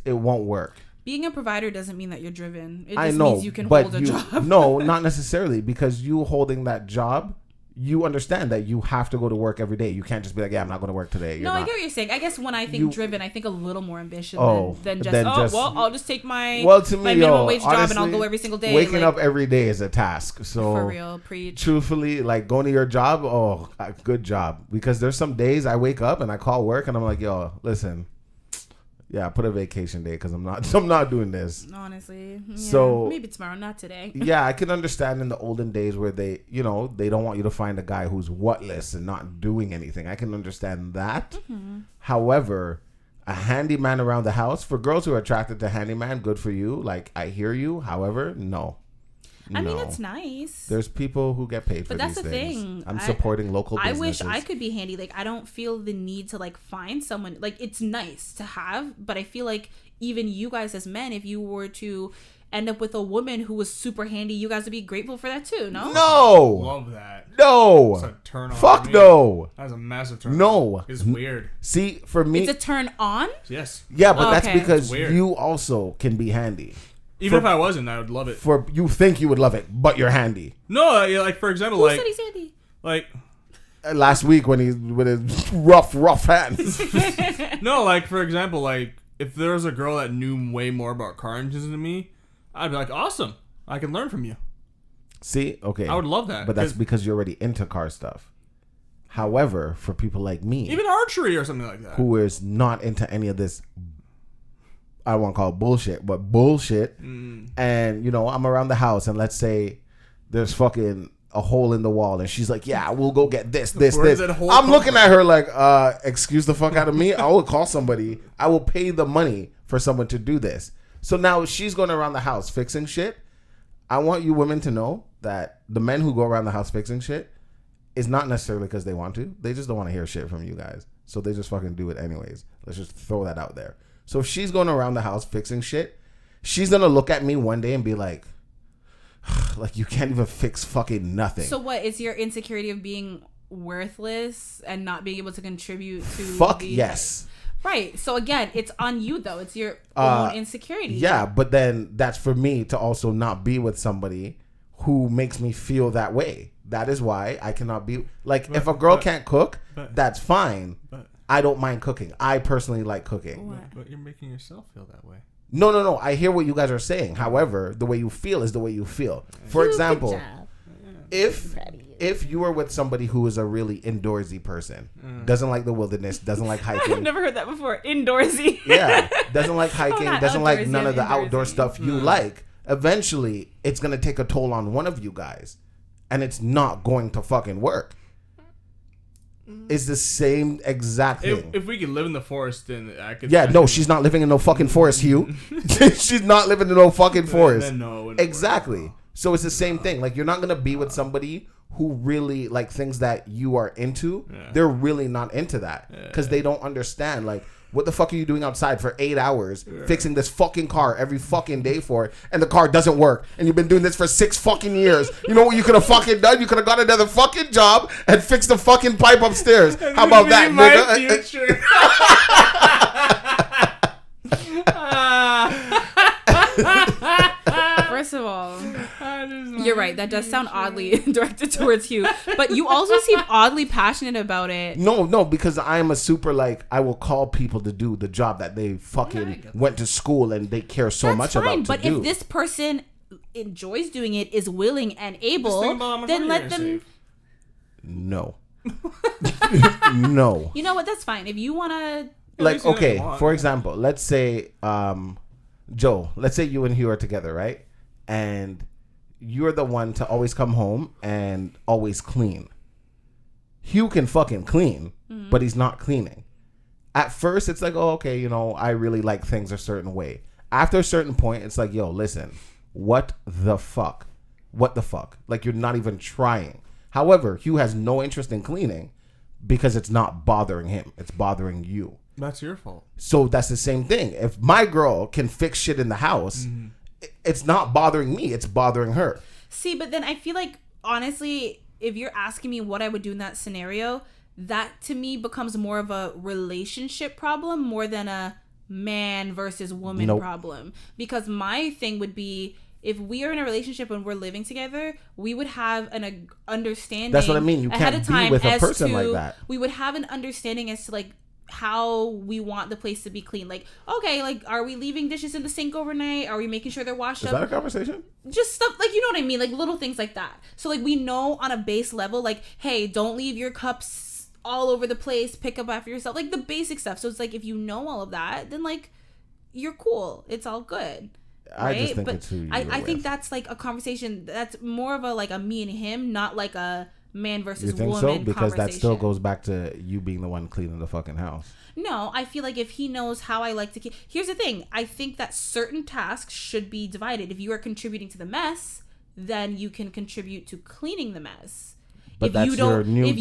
won't work. Being a provider doesn't mean that you're driven. It just means you can hold a job. No, not necessarily, because you holding that job, you understand that you have to go to work every day. You can't just be like, yeah, I'm not going to work today. I get what you're saying. I guess when I think driven, I think a little more ambition than just I'll just take my minimum wage job and I'll go every single day. Waking up every day is a task. So for real, preach. Truthfully, like going to your job, good job. Because there's some days I wake up and I call work and I'm like, yo, listen. Yeah, put a vacation day because I'm not doing this. Honestly. Yeah, so maybe tomorrow, not today. Yeah, I can understand in the olden days where they don't want you to find a guy who's whatless and not doing anything. I can understand that. Mm-hmm. However, a handyman around the house, for girls who are attracted to handyman, good for you. Like, I hear you. However, no. I mean, it's nice. There's people who get paid for these things. But that's the thing. I'm supporting local businesses. I wish I could be handy. Like, I don't feel the need to, like, find someone. Like, it's nice to have, but I feel like even you guys as men, if you were to end up with a woman who was super handy, you guys would be grateful for that too, no? No! Love that. No! That's a turn on. Fuck no! That's a massive turn on. No. It's weird. See, for me... It's a turn on? Yes. Yeah, but that's because you also can be handy. Even if I wasn't, I would love it. For you think you would love it, but you're handy. No, like for example, Who like said he's handy? like Last week when he's with his rough hands. no, like for example, like if there was a girl that knew way more about car engines than me, I'd be like, awesome, I can learn from you. See, okay, I would love that, but that's because you're already into car stuff. However, for people like me, even archery or something like that, who is not into any of this, I don't want to call it bullshit, but bullshit. And, you know, I'm around the house and let's say there's fucking a hole in the wall and she's like, yeah, we'll go get this. I'm looking at her like, excuse the fuck out of me. I will call somebody. I will pay the money for someone to do this. So now she's going around the house fixing shit. I want you women to know that the men who go around the house fixing shit is not necessarily because they want to. They just don't want to hear shit from you guys. So they just fucking do it anyways. Let's just throw that out there. So if she's going around the house fixing shit, she's going to look at me one day and be like you can't even fix fucking nothing. So what is your insecurity of being worthless and not being able to contribute to yes. Right. So again, it's on you though. It's your own insecurity. Yeah, but then that's for me to also not be with somebody who makes me feel that way. That is why I cannot be like if a girl can't cook, that's fine. I don't mind cooking. I personally like cooking. But you're making yourself feel that way. No. I hear what you guys are saying. However, the way you feel is the way you feel. For example, if you were with somebody who is a really indoorsy person, doesn't like the wilderness, doesn't like hiking. I've never heard that before. Indoorsy. Yeah, doesn't like hiking, doesn't like outdoorsy, none of the indoorsy. outdoor stuff you like. Eventually, it's going to take a toll on one of you guys. And it's not going to fucking work. It's the same exact thing. If we could live in the forest, then I could. Yeah, no, she's not living in no fucking forest, Hugh. She's not living in no fucking forest. Then no, exactly. So it's the same thing. Like, you're not going to be with somebody who really, like, things that you are into. Yeah. They're really not into that. Because they don't understand, like, what the fuck are you doing outside for 8 hours fixing this fucking car every fucking day for it, and the car doesn't work, and you've been doing this for 6 fucking years. You know what you could have fucking done? You could have got another fucking job and fixed the fucking pipe upstairs. How about that, nigga? First of all, you're right. That does sound oddly directed towards you, but you also seem oddly passionate about it. No, because I am a super, like, I will call people to do the job that they fucking went to school and they care so much about. But if this person enjoys doing it, is willing and able, then let them. No. No. You know what? That's fine. If you want to. Like, okay, for example, let's say, Joe, let's say you and Hugh are together, right? And you're the one to always come home and always clean. Hugh can fucking clean, but he's not cleaning. At first, it's like, oh, okay, you know, I really like things a certain way. After a certain point, it's like, yo, listen, what the fuck? What the fuck? Like, you're not even trying. However, Hugh has no interest in cleaning because it's not bothering him. It's bothering you. That's your fault. So that's the same thing. If my girl can fix shit in the house, it's not bothering me. It's bothering her. See, but then I feel like, honestly, if you're asking me what I would do in that scenario, that to me becomes more of a relationship problem more than a man versus woman problem. Because my thing would be, if we are in a relationship and we're living together, we would have an understanding. That's what I mean. You can't be with a person like that. We would have an understanding as to, like, how we want the place to be clean. Like, okay, like, are we leaving dishes in the sink overnight? Are we making sure they're washed up? Is that a conversation? Just stuff, like, you know what I mean? Like, little things like that. So, like, we know on a base level, like, hey, don't leave your cups all over the place. Pick up after yourself. Like, the basic stuff. So, it's like, if you know all of that, then, like, you're cool. It's all good. Right? I just think it's who you're I think that's, like, a conversation that's more of a, like, a me and him, not like a man versus woman conversation. You think so? Because that still goes back to you being the one cleaning the fucking house. No, I feel like if he knows how I like to keep... Here's the thing. I think that certain tasks should be divided. If you are contributing to the mess, then you can contribute to cleaning the mess. But if that's you don't, your new if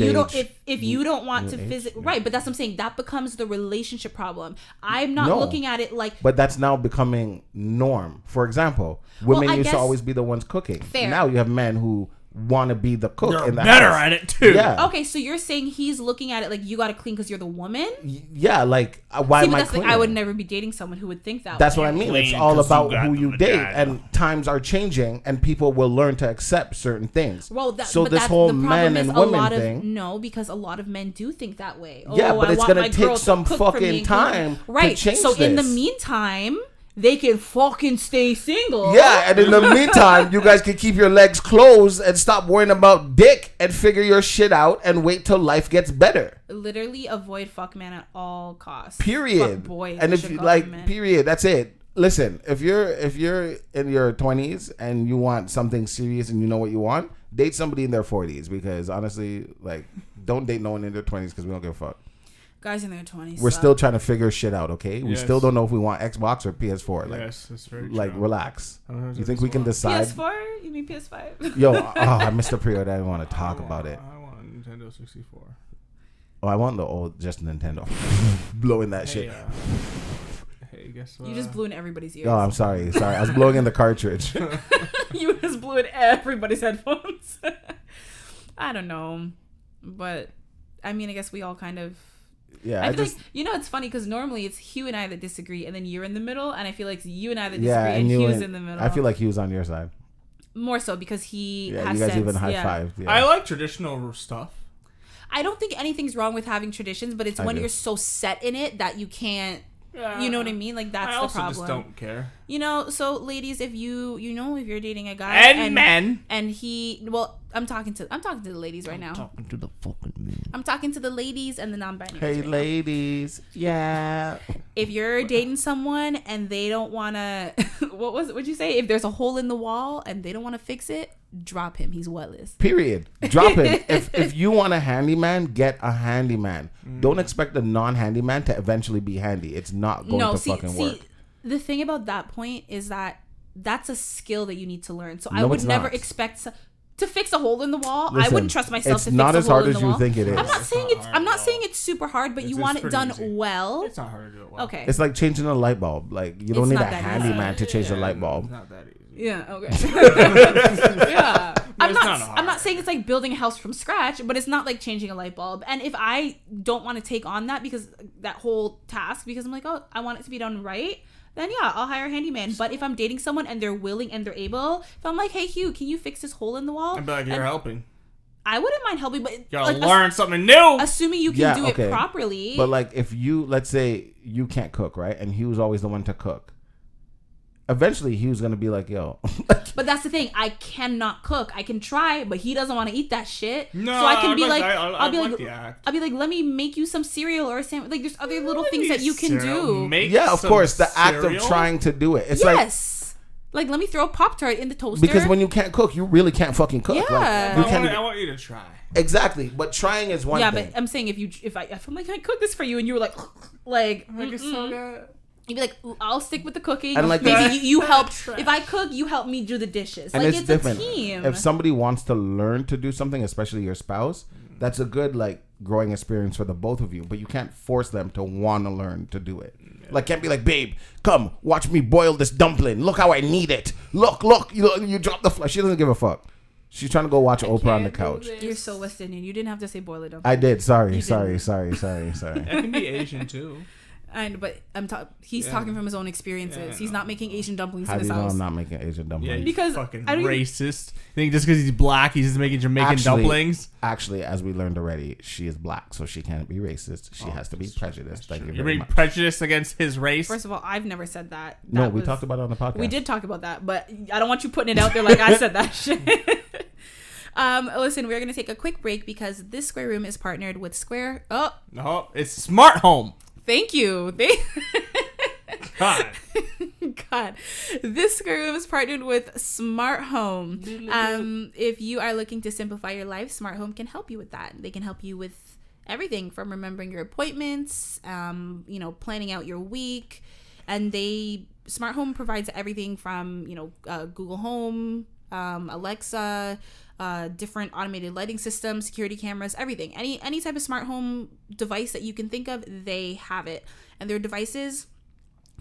you don't want to physically... Right, but that's what I'm saying. That becomes the relationship problem. I'm not looking at it like... But that's now becoming norm. For example, women used to always be the ones cooking. Fair. Now you have men who want to be the cook You're in the better house. at it too. Yeah. Okay, so you're saying he's looking at it like you got to clean because you're the woman? Yeah, like why See, am but I that's cleaning? I would never be dating someone who would think that That's way. what I mean. It's Clean all 'cause about you got who the you date, vagina. and times are changing, and people will learn to accept certain things. Well, so but this that's, whole the problem men is and a women lot thing. No, because a lot of men do think that way. Yeah, but I it's want gonna my take girl to some cook for me fucking and time clean. Right. to change So in the this. meantime, they can fucking stay single. Yeah, and in the meantime, you guys can keep your legs closed and stop worrying about dick and figure your shit out and wait till life gets better. Literally avoid fuck man at all costs. Period. Fuck boy. And if you like, period. That's it. Listen, if you're in your 20s and you want something serious and you know what you want, date somebody in their 40s, because honestly, like, don't date no one in their 20s because we don't give a fuck. Guys in their 20s. We're still trying to figure shit out, okay? We Yes. still don't know if we want Xbox or PS4. Like, Yes, that's very true. like relax. Sometimes You I think just we can want- decide? PS4? You mean PS5? Yo, I missed the pre-order. I didn't want to talk about it. I want a Nintendo 64. Oh, I want the old, just Nintendo. Blowing that shit. Hey, guess what? You just blew in everybody's ears. Oh, I'm sorry. I was blowing in the cartridge. You just blew in everybody's headphones. I don't know. But, I mean, I guess we all kind of... Yeah, I feel like, it's funny because normally it's Hugh and I that disagree and then you're in the middle, and I feel like it's you and I that disagree and Hugh's in the middle. I feel like he was on your side. More so because he Yeah, has you guys sense. even Yeah. high-fived. Yeah. I like traditional stuff. I don't think anything's wrong with having traditions, but it's I when do. you're so set in it that you can't. You know what I mean? Like that's I the also problem. just don't care. So ladies, if if you're dating a guy And men. and he, I'm talking to the ladies right now. Talking to the fucking men. I'm talking to the ladies and the non-binary. Hey, right now. ladies. Yeah. If you're dating someone and they don't want to, what'd you say? If there's a hole in the wall and they don't want to fix it, drop him. He's wettless. Period. Drop him. If you want a handyman, get a handyman. Don't expect a non-handyman to eventually be handy. It's not going to fucking work. The thing about that point is that that's a skill that you need to learn. So I No, would it's never not. expect to fix a hole in the wall. I Listen, wouldn't trust myself it's to fix not a as hole hard in as the you wall. think it is. I'm not saying not it's. hard I'm not at all. saying it's super hard, but you want it pretty done easy. well. It's not hard to do it well. Okay. It's like changing a light bulb. Like, you don't It's need a not that easy. handyman to change the light bulb. It's not that easy. Yeah. Okay. Yeah. I'm It's not. not I'm not hard. saying it's like building a house from scratch, but it's not like changing a light bulb. And if I don't want to take on that whole task because I'm like, oh, I want it to be done right, then yeah, I'll hire a handyman. But if I'm dating someone and they're willing and they're able, if I'm like, hey Hugh, can you fix this hole in the wall? I'd be like, you're helping. I wouldn't mind helping, but You gotta like, learn something new. assuming you can Yeah, do okay. it properly. But like, if you, let's say you can't cook, right? And he was always the one to cook. Eventually, he was gonna be like, "Yo." But that's the thing. I cannot cook. I can try, but he doesn't want to eat that shit. No, so I can be I like, like- I'll be like like, the act. I'll be like, let me make you some cereal or a sandwich. Like, there's other little things that you can Cereal. do. Make Yeah, of some course, the act of cereal? trying to do it. It's like, Yes. Like, let me throw a Pop-Tart in the toaster. because when you can't cook, you really can't fucking cook. Yeah. Like, you I can't want you to try. exactly. But trying is one yeah, thing. but I'm saying if I'm like, I cook this for you, and you were like, Like it's so good. you'd be like, I'll stick with the cooking. And like maybe you help. Trash. If I cook, you help me do the dishes. And Like, it's it's different. a team. If somebody wants to learn to do something, especially your spouse, that's a good like growing experience for the both of you. But you can't force them to want to learn to do it. Like, can't be like, babe, come watch me boil this dumpling. Look how I knead it. Look, you drop the flesh. She doesn't give a fuck. She's trying to go watch Oprah on the couch. You're so West Indian. You didn't have to say boil it up. I did. Sorry. You It can be Asian too. But he's talking from his own experiences. Yeah, I He's know. not making Asian dumplings How in do his you know house. I'm not making Asian Yeah, dumplings? you Because fucking I don't even- racist. Think just because he's black, he's just making Jamaican dumplings. Actually, as we learned already, she is black, so she can't be racist. She has to be prejudiced. Thank you You're very being much. prejudiced against his race. First of all, I've never said that. No, That we was- talked about it on the podcast. We did talk about that, but I don't want you putting it out there like I said that shit. Listen, we're gonna take a quick break because this Square Room is partnered with Square. Oh, No, it's Smart Home. thank you. God. God, this Square Room is partnered with Smart Home. If you are looking to simplify your life, Smart Home can help you with that. They can help you with everything from remembering your appointments, planning out your week, and Smart Home provides everything from Google Home, Alexa, different automated lighting systems, security cameras, everything. Any type of smart home device that you can think of, they have it, and their devices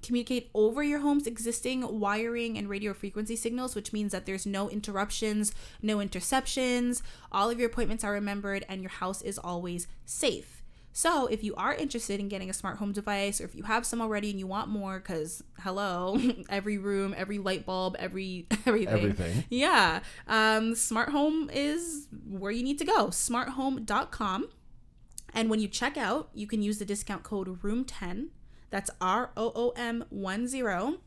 communicate over your home's existing wiring and radio frequency signals, which means that there's no interruptions, no interceptions. All of your appointments are remembered and your house is always safe. So if you are interested in getting a smart home device, or if you have some already and you want more, because hello, every room, every light bulb, everything. Yeah. Smart home is where you need to go. smarthome.com. And when you check out, you can use the discount code ROOM10. That's ROOM10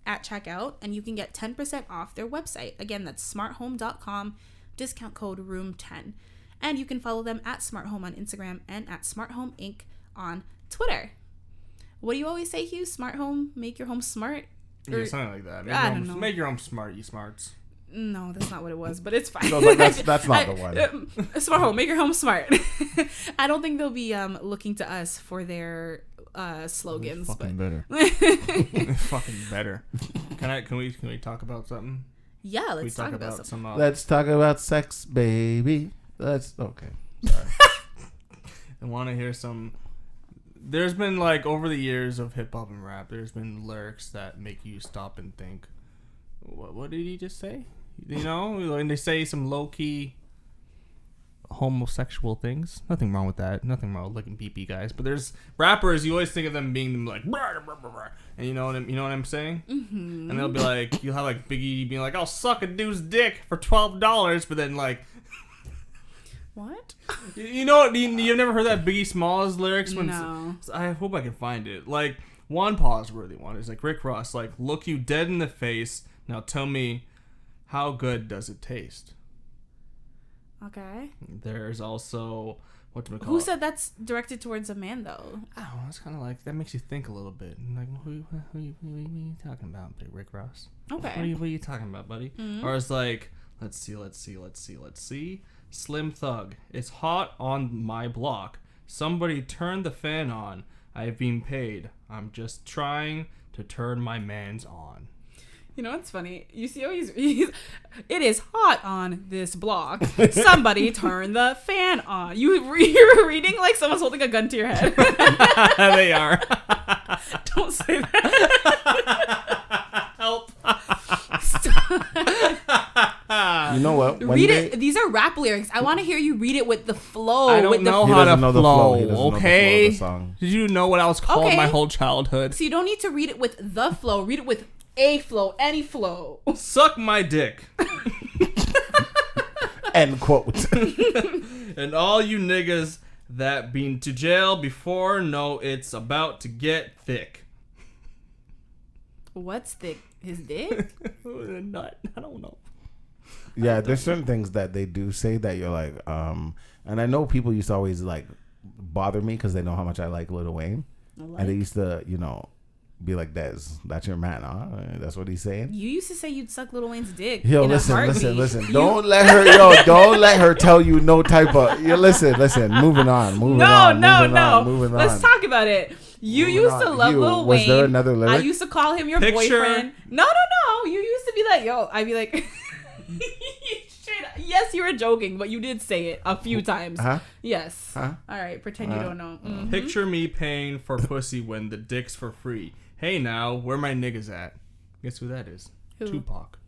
at checkout, and you can get 10% off their website. Again, that's smarthome.com, discount code ROOM10. And you can follow them at Smart Home on Instagram and at Smart Home Inc. on Twitter. What do you always say, Hugh? Smart home, make your home smart? Yeah, something like that. I don't know. Make your home smart, you smarts. No, that's not what it was, but it's fine. No, but that's not the one. Smart home, make your home smart. I don't think they'll be looking to us for their slogans. Fucking better. Fucking better. Can we talk about something? Yeah, let's talk about something. Let's talk about sex, baby. Okay. Sorry. I want to hear some. There's been like over the years of hip hop and rap, there's been lyrics that make you stop and think. What did he just say? You know, and they say some low key homosexual things. Nothing wrong with that. Nothing wrong with looking pee-pee guys. But there's rappers. You always think of them being like, and you know what I'm saying. Mm-hmm. And they'll be like, you'll have like Biggie being like, I'll suck a dude's dick for $12, but then like. What? You know, you've never heard that Biggie Smalls lyrics? No. I hope I can find it. Like, one pause-worthy one is like Rick Ross, like, look you dead in the face. Now tell me, how good does it taste? Okay. There's also, who said that's directed towards a man, though? Oh, it's kind of like, that makes you think a little bit. Like, who are you talking about, Big Rick Ross? Okay. What are you talking about, buddy? Mm-hmm. Or it's like, let's see. Slim Thug, it's hot on my block. Somebody turn the fan on. I've been paid. I'm just trying to turn my mans on. You know what's funny? You see how he's it is hot on this block. Somebody turn the fan on. You're reading like someone's holding a gun to your head. They are. Don't say that. Help. You know what? Read it. These are rap lyrics. I want to hear you read it with the flow. I don't know how to flow. Okay. Did Did you know what I was called my whole childhood? So you don't need to read it with the flow. Read it with a flow, any flow. Suck my dick. End quote. And all you niggas that been to jail before know it's about to get thick. What's thick? His dick? Nut. I don't know. Yeah, there's certain things that they do say that you're like, and I know people used to always like bother me because they know how much I like Lil Wayne, and they used to, be like, that's your man, huh? That's what he's saying. You used to say you'd suck Lil Wayne's dick. Yo, listen. Don't let her tell you no type of. Listen. Moving on. No. Let's talk about it. You used to love Lil Wayne. Was there another lyric? I used to call him your boyfriend. No. You used to be like, I'd be like, yes, you were joking, but you did say it a few times. Huh? Yes. Huh? All right, pretend you don't know. Mm-hmm. Picture me paying for pussy when the dick's for free. Hey now, where my niggas at? Guess who that is? Who? Tupac.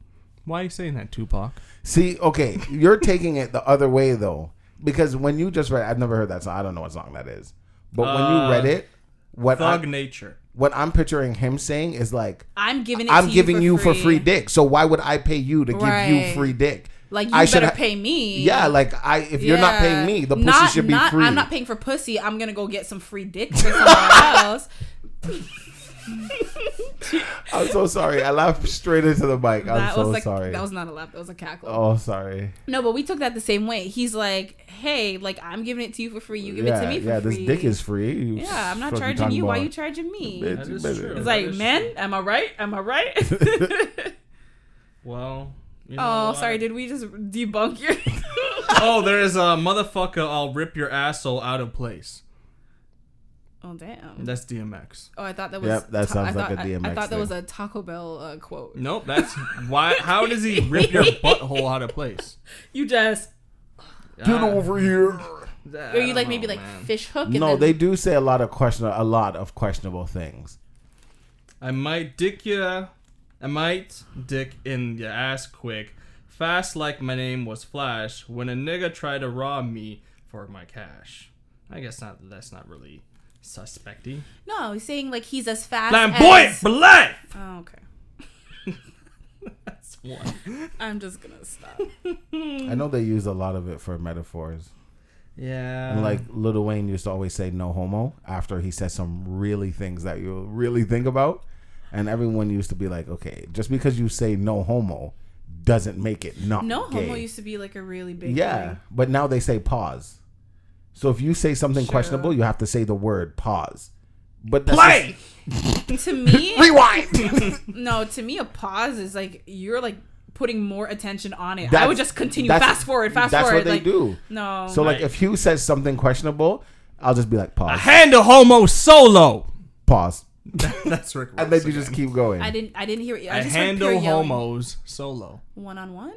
Why are you saying that, Tupac? See, okay, you're taking it the other way though, because when you just read, I've never heard that song. I don't know what song that is, but when you read it, Nature. What I'm picturing him saying is like, I'm giving you for free dick. So why would I pay you to give you free dick? Like, you better pay me. Yeah, like if you're not paying me, the pussy should be free. I'm not paying for pussy. I'm gonna go get some free dick for somewhere else. I'm so sorry. I laughed straight into the mic. I'm so sorry. That was not a laugh. That was a cackle. Oh, sorry. No, but we took that the same way. He's like, hey, like, I'm giving it to you for free. You give it to me for free. Yeah, this dick is free. Yeah, I'm not charging you. Why are you charging me? That is true. It's like, men, am I right? Well, sorry. Did we just debunk your... Oh, there is a motherfucker, I'll rip your asshole out of place. Oh, damn. That's DMX. Oh, I thought that was... Yep, that sounds like a DMX I thought that thing. was a Taco Bell quote. Nope, that's... Why? How does he rip your butthole out of place? You just... Get over here. Or you like maybe like fish hook? No, they do say a lot of questionable things. I might dick in your ass quick, fast like my name was Flash. When a nigga tried to rob me for my cash. I guess that's not really suspecty. No, he's saying like he's as fast Flamboyant for life. Oh, okay. That's one. I'm just gonna stop. I know they use a lot of it for metaphors. Yeah. And like Lil Wayne used to always say no homo after he said some really things that you really think about. And everyone used to be like, okay, just because you say no homo doesn't make it not No gay. homo used to be like a really big Yeah, thing. but now they say pause. So if you say something questionable, you have to say the word pause. But that's play! To me, rewind. no, to me a pause is like you're like putting more attention on it. I would just continue fast forward. That's what they like, do. No. So like if Hugh says something questionable, I'll just be like pause. I handle homo solo. Pause. That's Rick Ross. And then you just keep going. I didn't hear. I just handle heard pure yelling. homos solo. 1-on-1.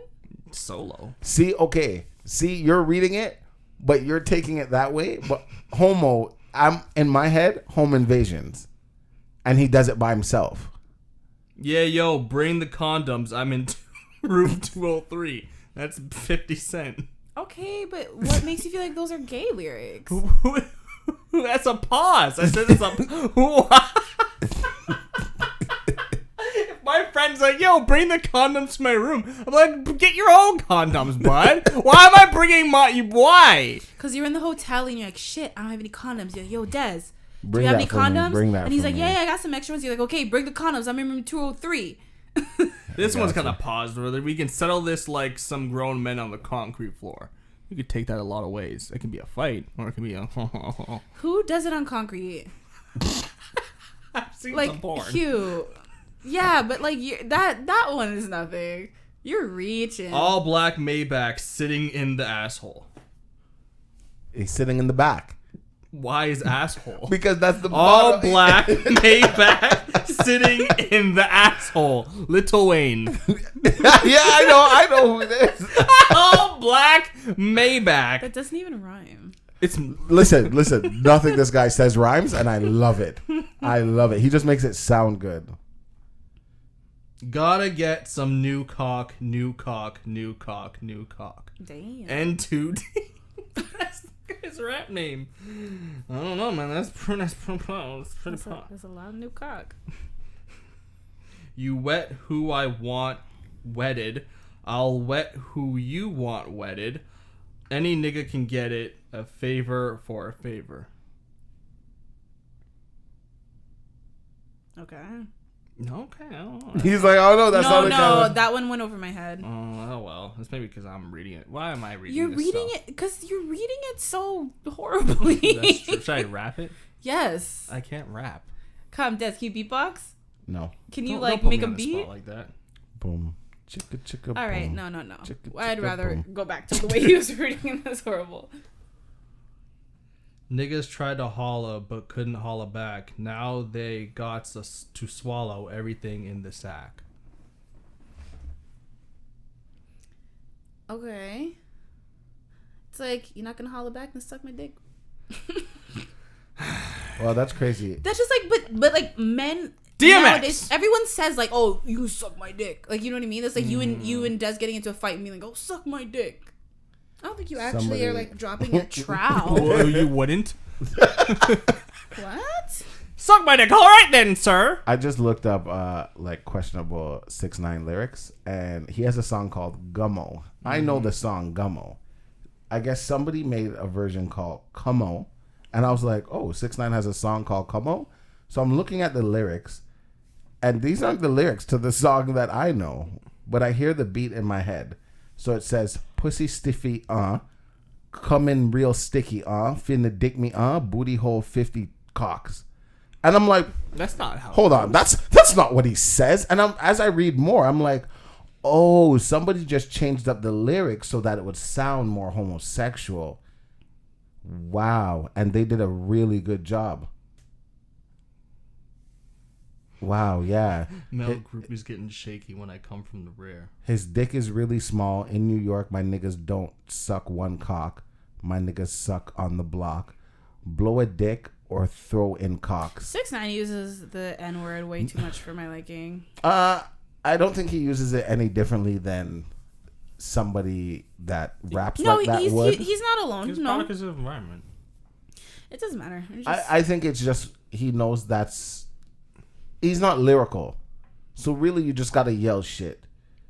Solo. See, you're reading it, but you're taking it that way. But homo, I'm in my head, home invasions. And he does it by himself. Yeah, yo, bring the condoms. I'm in room 203. That's 50 Cent. Okay, but what makes you feel like those are gay lyrics? That's a pause. I said it's a. What? If my friend's like, yo, bring the condoms to my room. I'm like, get your own condoms, bud. Why am I bringing why? Because you're in the hotel and you're like, shit, I don't have any condoms. You're like, yo, Des, do Bring you have that any for me. condoms? Bring that And he's for like, me. yeah, I got some extra ones. You're like, okay, bring the condoms. I'm in room 203. This one's Gotcha. kind of paused, brother. We can settle this like some grown men on the concrete floor. You could take that a lot of ways. It can be a fight, or it can be a. Who does it on concrete? I've seen Like, some porn. Hugh. Yeah, but like that one is nothing. You're reaching. All black Maybach sitting in the asshole. He's sitting in the back. Why is asshole? Because that's the All bottom. black Maybach sitting in the asshole. Little Wayne. Yeah, I know who it is. All black Maybach. That doesn't even rhyme. It's Listen. Nothing this guy says rhymes, and I love it. I love it. He just makes it sound good. gotta get some new cock. New cock. Damn. N2D. That's the guy's rap name. I don't know, man. That's pretty There's a lot of new cock. You wet who I want wetted. I'll wet who you want wetted. Any nigga can get it. A favor for a favor. Okay. Okay, I don't know. He's like, oh no, that's not No, the that one went over my head. Oh well. That's maybe because I'm reading it. Why am I reading You're this reading stuff? it because you're reading it so horribly. That's true. Should I rap it? Yes. I can't rap. Come, Des, can you beatbox? No. Can you Don't like put make me a on the spot beat? like that. Boom. Chicka chicka. All right, boom. no. Chicka, I'd chicka, rather boom. go back to the way he was reading it. That's horrible. Niggas tried to holla but couldn't holla back. Now they got to swallow everything in the sack. Okay. It's like, you're not gonna holler back and suck my dick. Well, that's crazy. That's just like, but like men DMX! nowadays, everyone says like, oh, you suck my dick. Like, you know what I mean? It's like you and Des getting into a fight and being like, oh, suck my dick. I don't think you actually Somebody- are like dropping a trowel. Oh, you wouldn't? What? Suck my dick. All right then, sir. I just looked up like questionable 6ix9ine lyrics, and he has a song called Gummo. I know the song Gummo. I guess somebody made a version called Cummo, and I was like, oh, 6ix9ine has a song called Cummo. So I'm looking at the lyrics, and these aren't the lyrics to the song that I know, but I hear the beat in my head. So it says, pussy stiffy, coming real sticky, finna dick me, booty hole 50 cocks. And I'm like, That's not how. hold on, that's not what he says. And as I read more, I'm like, oh, somebody just changed up the lyrics so that it would sound more homosexual. Wow. And they did a really good job. Wow, yeah. Mel group is getting shaky when I come from the rear. His dick is really small. In New York, my niggas don't suck one cock. My niggas suck on the block. Blow a dick or throw in cock. 6ix9ine uses the N-word way too much for my liking. I don't think he uses it any differently than somebody that raps like that would. He's not alone. His No, product is his environment. it doesn't matter. I think it's just he knows he's not lyrical. So really you just gotta yell shit.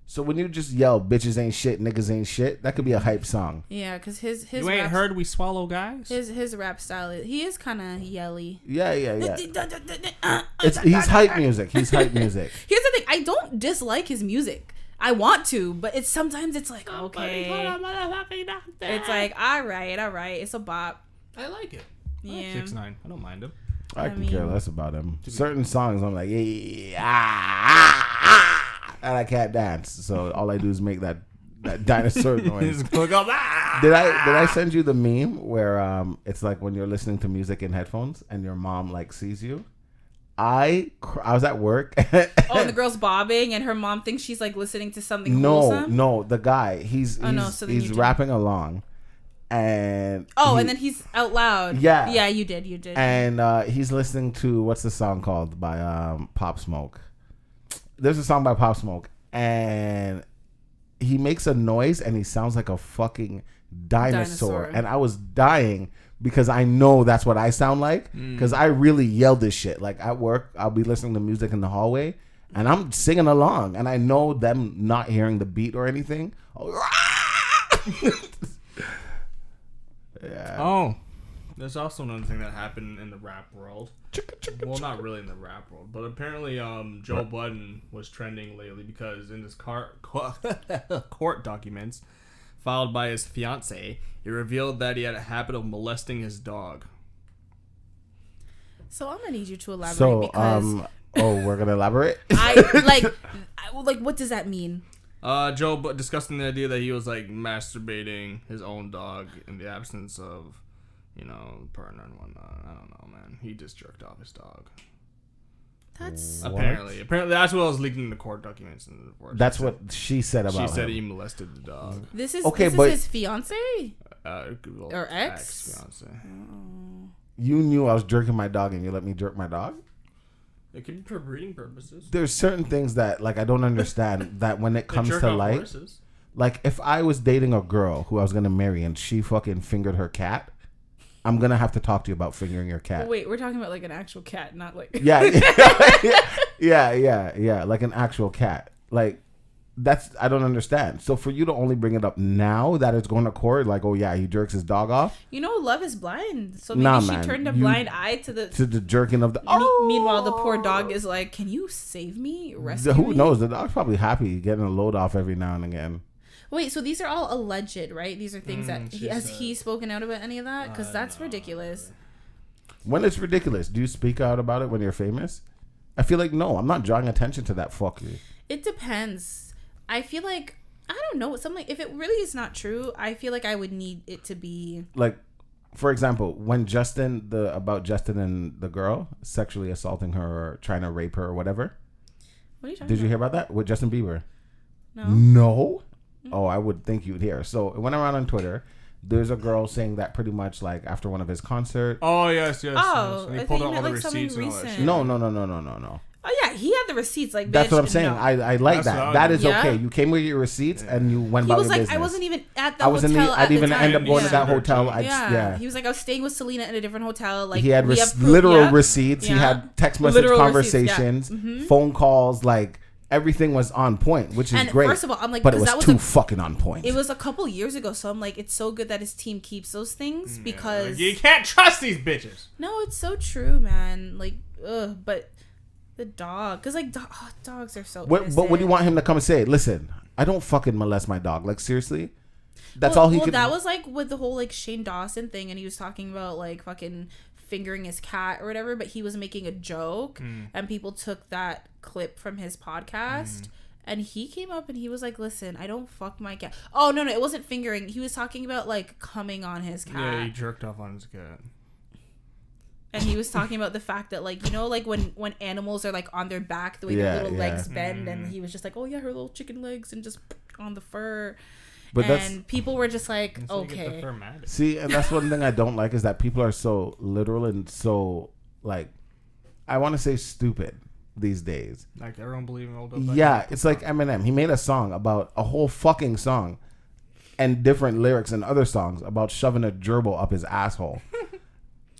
So when you just yell bitches ain't shit, niggas ain't shit, that could be a hype song. Yeah, because his You ain't heard we swallow guys? His rap style he is kind of yelly. Yeah. He's hype music. He's hype music. Here's the thing, I don't dislike his music. I want to, but sometimes it's like, okay. It's like, all right. It's a bop. I like it. Yeah. I like 6ix9ine. I don't mind him. I can care less about him. Certain songs I'm like, and I can't dance. So all I do is make that dinosaur noise. Did I send you the meme where it's like when you're listening to music in headphones and your mom like sees you? I was at work. And the girl's bobbing and her mom thinks she's like listening to something wholesome? No, the guy. He's rapping along. And and then he's out loud. Yeah, you did. And he's listening to, what's the song called by Pop Smoke? There's a song by Pop Smoke, and he makes a noise and he sounds like a fucking dinosaur. And I was dying because I know that's what I sound like, because I really yell this shit. Like at work, I'll be listening to music in the hallway and I'm singing along, and I know them not hearing the beat or anything. Yeah. Oh, there's also another thing that happened in the rap world. Well, not really in the rap world, but apparently Joe Budden was trending lately because in his court documents filed by his fiance, it revealed that he had a habit of molesting his dog. So I'm gonna need you to elaborate because we're gonna elaborate. I what does that mean? Joe discussing the idea that he was like masturbating his own dog in the absence of, partner and whatnot. I don't know, man. He just jerked off his dog. That's apparently that's what was leaking in the court documents. That's what she said about him. She said he molested the dog. This is his fiance or ex fiance. You knew I was jerking my dog, and you let me jerk my dog. It could be for breeding purposes. There's certain things that like I don't understand that when it comes to like if I was dating a girl who I was gonna marry and she fucking fingered her cat, I'm gonna have to talk to you about fingering your cat. Wait, we're talking about like an actual cat, not like yeah, like an actual cat. Like that's I don't understand. So for you to only bring it up now that it's going to court, like he jerks his dog off. Love is blind. So maybe she turned a blind eye to the jerking of the. Meanwhile, the poor dog is like, "Can you save me? Rescue me?" Who knows? The dog's probably happy getting a load off every now and again. Wait, so these are all alleged, right? These are things that has he spoken out about any of that? Because that's ridiculous. When it's ridiculous, do you speak out about it when you're famous? I feel like no, I'm not drawing attention to that. Fuck you. It depends. I feel like I don't know something. If it really is not true, I feel like I would need it to be like, for example, when Justin and the girl sexually assaulting her or trying to rape her or whatever. What are you talking about? Did you hear about that with Justin Bieber? No. Mm-hmm. Oh, I would think you'd hear. So it went around on Twitter. There's a girl saying that pretty much like after one of his concerts. Oh yes. Oh, and he pulled out all the receipts and all that shit. No. Oh yeah, he had the receipts. Like that's bitch, what I'm saying. No. I like that. That is okay. You came with your receipts and you went about your business. I wasn't even at the hotel. I didn't even end up going to that hotel. He was like, I was staying with Selena in a different hotel. Like he had literal receipts. He had text message conversations, phone calls. Like everything was on point, which is great. First of all, I'm like, but it was too fucking on point. It was a couple years ago, so I'm like, it's so good that his team keeps those things because you can't trust these bitches. No, it's so true, man. Like, but. The dog, because like dogs are so. But what do you want him to come and say? Listen, I don't fucking molest my dog. Like seriously, that's all he could. That was like with the whole like Shane Dawson thing, and he was talking about like fucking fingering his cat or whatever. But he was making a joke, and people took that clip from his podcast, and he came up and he was like, "Listen, I don't fuck my cat." Oh no, it wasn't fingering. He was talking about like coming on his cat. Yeah, he jerked off on his cat. And he was talking about the fact that, like, like when animals are, like, on their back, the way their little legs bend. And he was just like, oh, yeah, her little chicken legs and just on the fur. But and people were just like, That's how you get the okay. fermatic. See, and that's one thing I don't like is that people are so literal and so like, I want to say stupid these days. Like everyone believing old. Yeah, it's like Eminem. He made a song about a whole fucking song and different lyrics and other songs about shoving a gerbil up his asshole.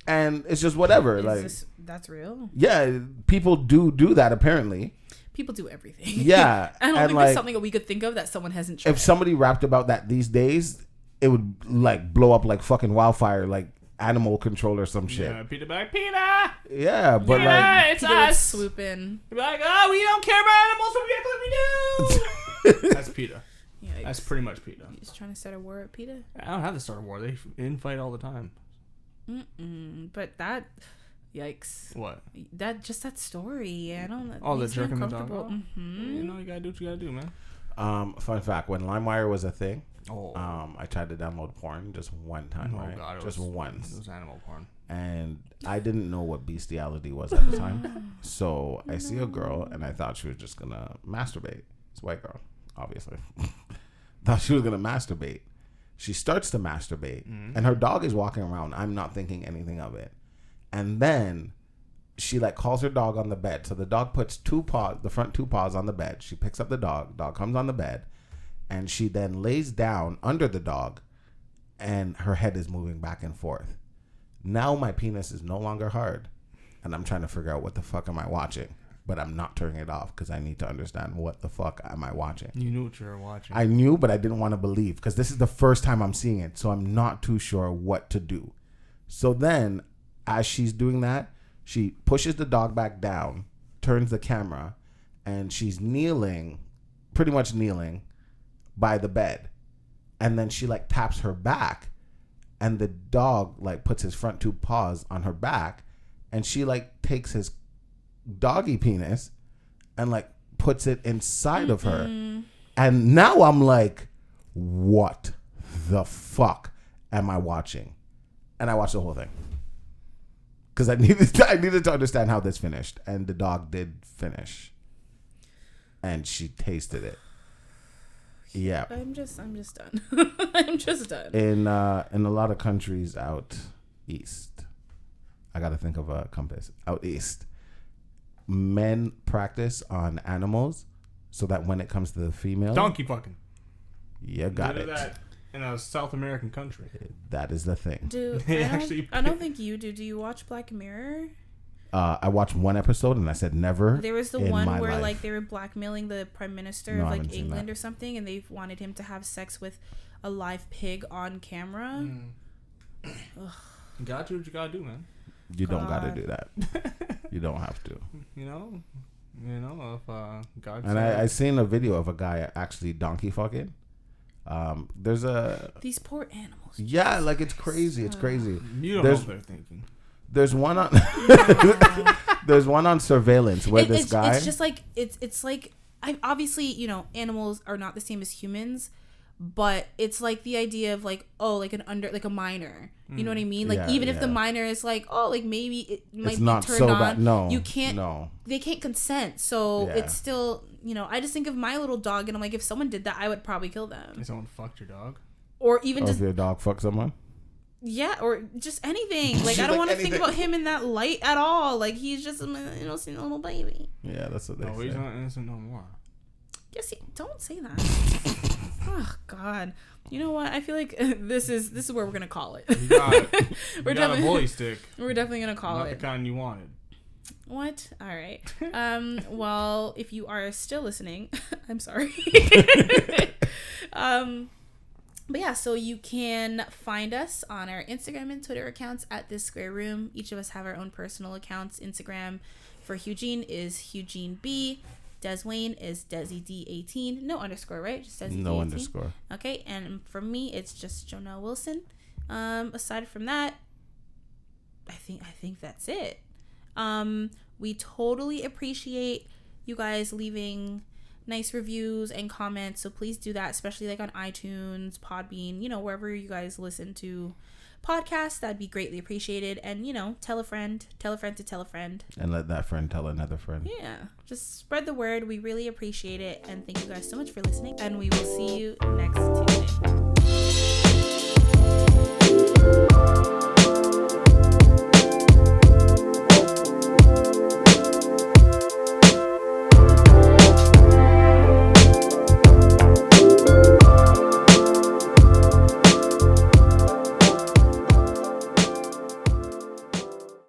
And it's just whatever. That's real? Yeah, people do that apparently. People do everything. Yeah. I don't and think there's something that we could think of that someone hasn't tried. If somebody rapped about that these days, it would like blow up like fucking wildfire, like animal control or some shit. Yeah, Peter back, Peter. Yeah, but Yeah, it's People would us. swoop in. Be like, oh, we don't care about animals, but we act like we do. That's PETA. Yikes. That's pretty much PETA. He's trying to start a war at PETA. I don't have to start a war. They infight all the time. But that, yikes. What? That story. I don't. Oh, the makes me jerking the dog uncomfortable. off? You know, you gotta do what you gotta do, man. fun fact: when LimeWire was a thing, Oh. I tried to download porn just one time, right? God, Just once. It was animal porn. And I didn't know what bestiality was at the time. So I see a girl and I thought she was just gonna masturbate. It's a white girl, obviously. Thought she was gonna masturbate. She starts to masturbate and her dog is walking around. I'm not thinking anything of it. And then she like calls her dog on the bed. So the dog puts the front two paws on the bed. She picks up the dog comes on the bed, and she then lays down under the dog and her head is moving back and forth. Now my penis is no longer hard, and I'm trying to figure out what the fuck am I watching, but I'm not turning it off because I need to understand what the fuck am I watching. You knew what you were watching. I knew, but I didn't want to believe because this is the first time I'm seeing it, so I'm not too sure what to do. So then, as she's doing that, she pushes the dog back down, turns the camera, and she's pretty much kneeling by the bed. And then she like taps her back, and the dog like puts his front two paws on her back, and she like takes his doggy penis and like puts it inside of her. And now I'm like, what the fuck am I watching? And I watched the whole thing because I needed to understand how this finished, and the dog did finish, and she tasted it. Yeah, I'm just done. I'm just done. in a lot of countries out east, I gotta think of a compass. Out east, men practice on animals so that when it comes to the female, Donkey fucking. you got it. That in a South American country. That is the thing. Dude, They I actually- don't think you do. Do you watch Black Mirror? I watched one episode and I said never. There was the in one my where life. like they were blackmailing the prime minister No, of I like haven't seen England that. or something, and they wanted him to have sex with a live pig on camera. You gotta do what you gotta do, man. You don't got to God. do that. You don't have to. You know, if God. And I seen a video of a guy actually donkey fucking. There's a These poor animals. yeah, like it's crazy. It's crazy. You don't There's- know what they're thinking. There's one on there's one on surveillance where this guy. It's just like it's like obviously animals are not the same as humans, but it's like the idea of like like a minor. You know what I mean? Like Yeah, even if the yeah. minor is like like maybe it might It's be not turned so on. bad. No, you can't. no. They can't consent, so Yeah. it's still I just think of my little dog, and I'm like, if someone did that, I would probably kill them, If someone fucked your dog. or even Or just if your dog fuck someone. yeah, or just anything. Like She's I don't like, want to think anything. about him in that light at all. Like he's just an innocent little baby. Yeah, that's what they No, say. he's not innocent no more. Yes, don't say that. Oh God, you know what? I feel like this is where we're gonna call it. You got, We're you got a definitely- bully stick. We're definitely gonna call Not the it. kind you wanted. What? All right. Well, if you are still listening, I'm sorry. But yeah, so you can find us on our Instagram and Twitter accounts at This Square Room. Each of us have our own personal accounts. Instagram for Hugh-Gene is Hugh-Gene B. Des Wayne is Desi D18. No underscore, right? Just Desi No D18. underscore. Okay, and for me, it's just Jonel Wilson. Aside from that, I think that's it. We totally appreciate you guys leaving nice reviews and comments, so please do that, especially like on iTunes, Podbean, wherever you guys listen to podcast, that'd be greatly appreciated. And, tell a friend to tell a friend. And let that friend tell another friend. Yeah. Just spread the word. We really appreciate it. And thank you guys so much for listening. And we will see you next Tuesday.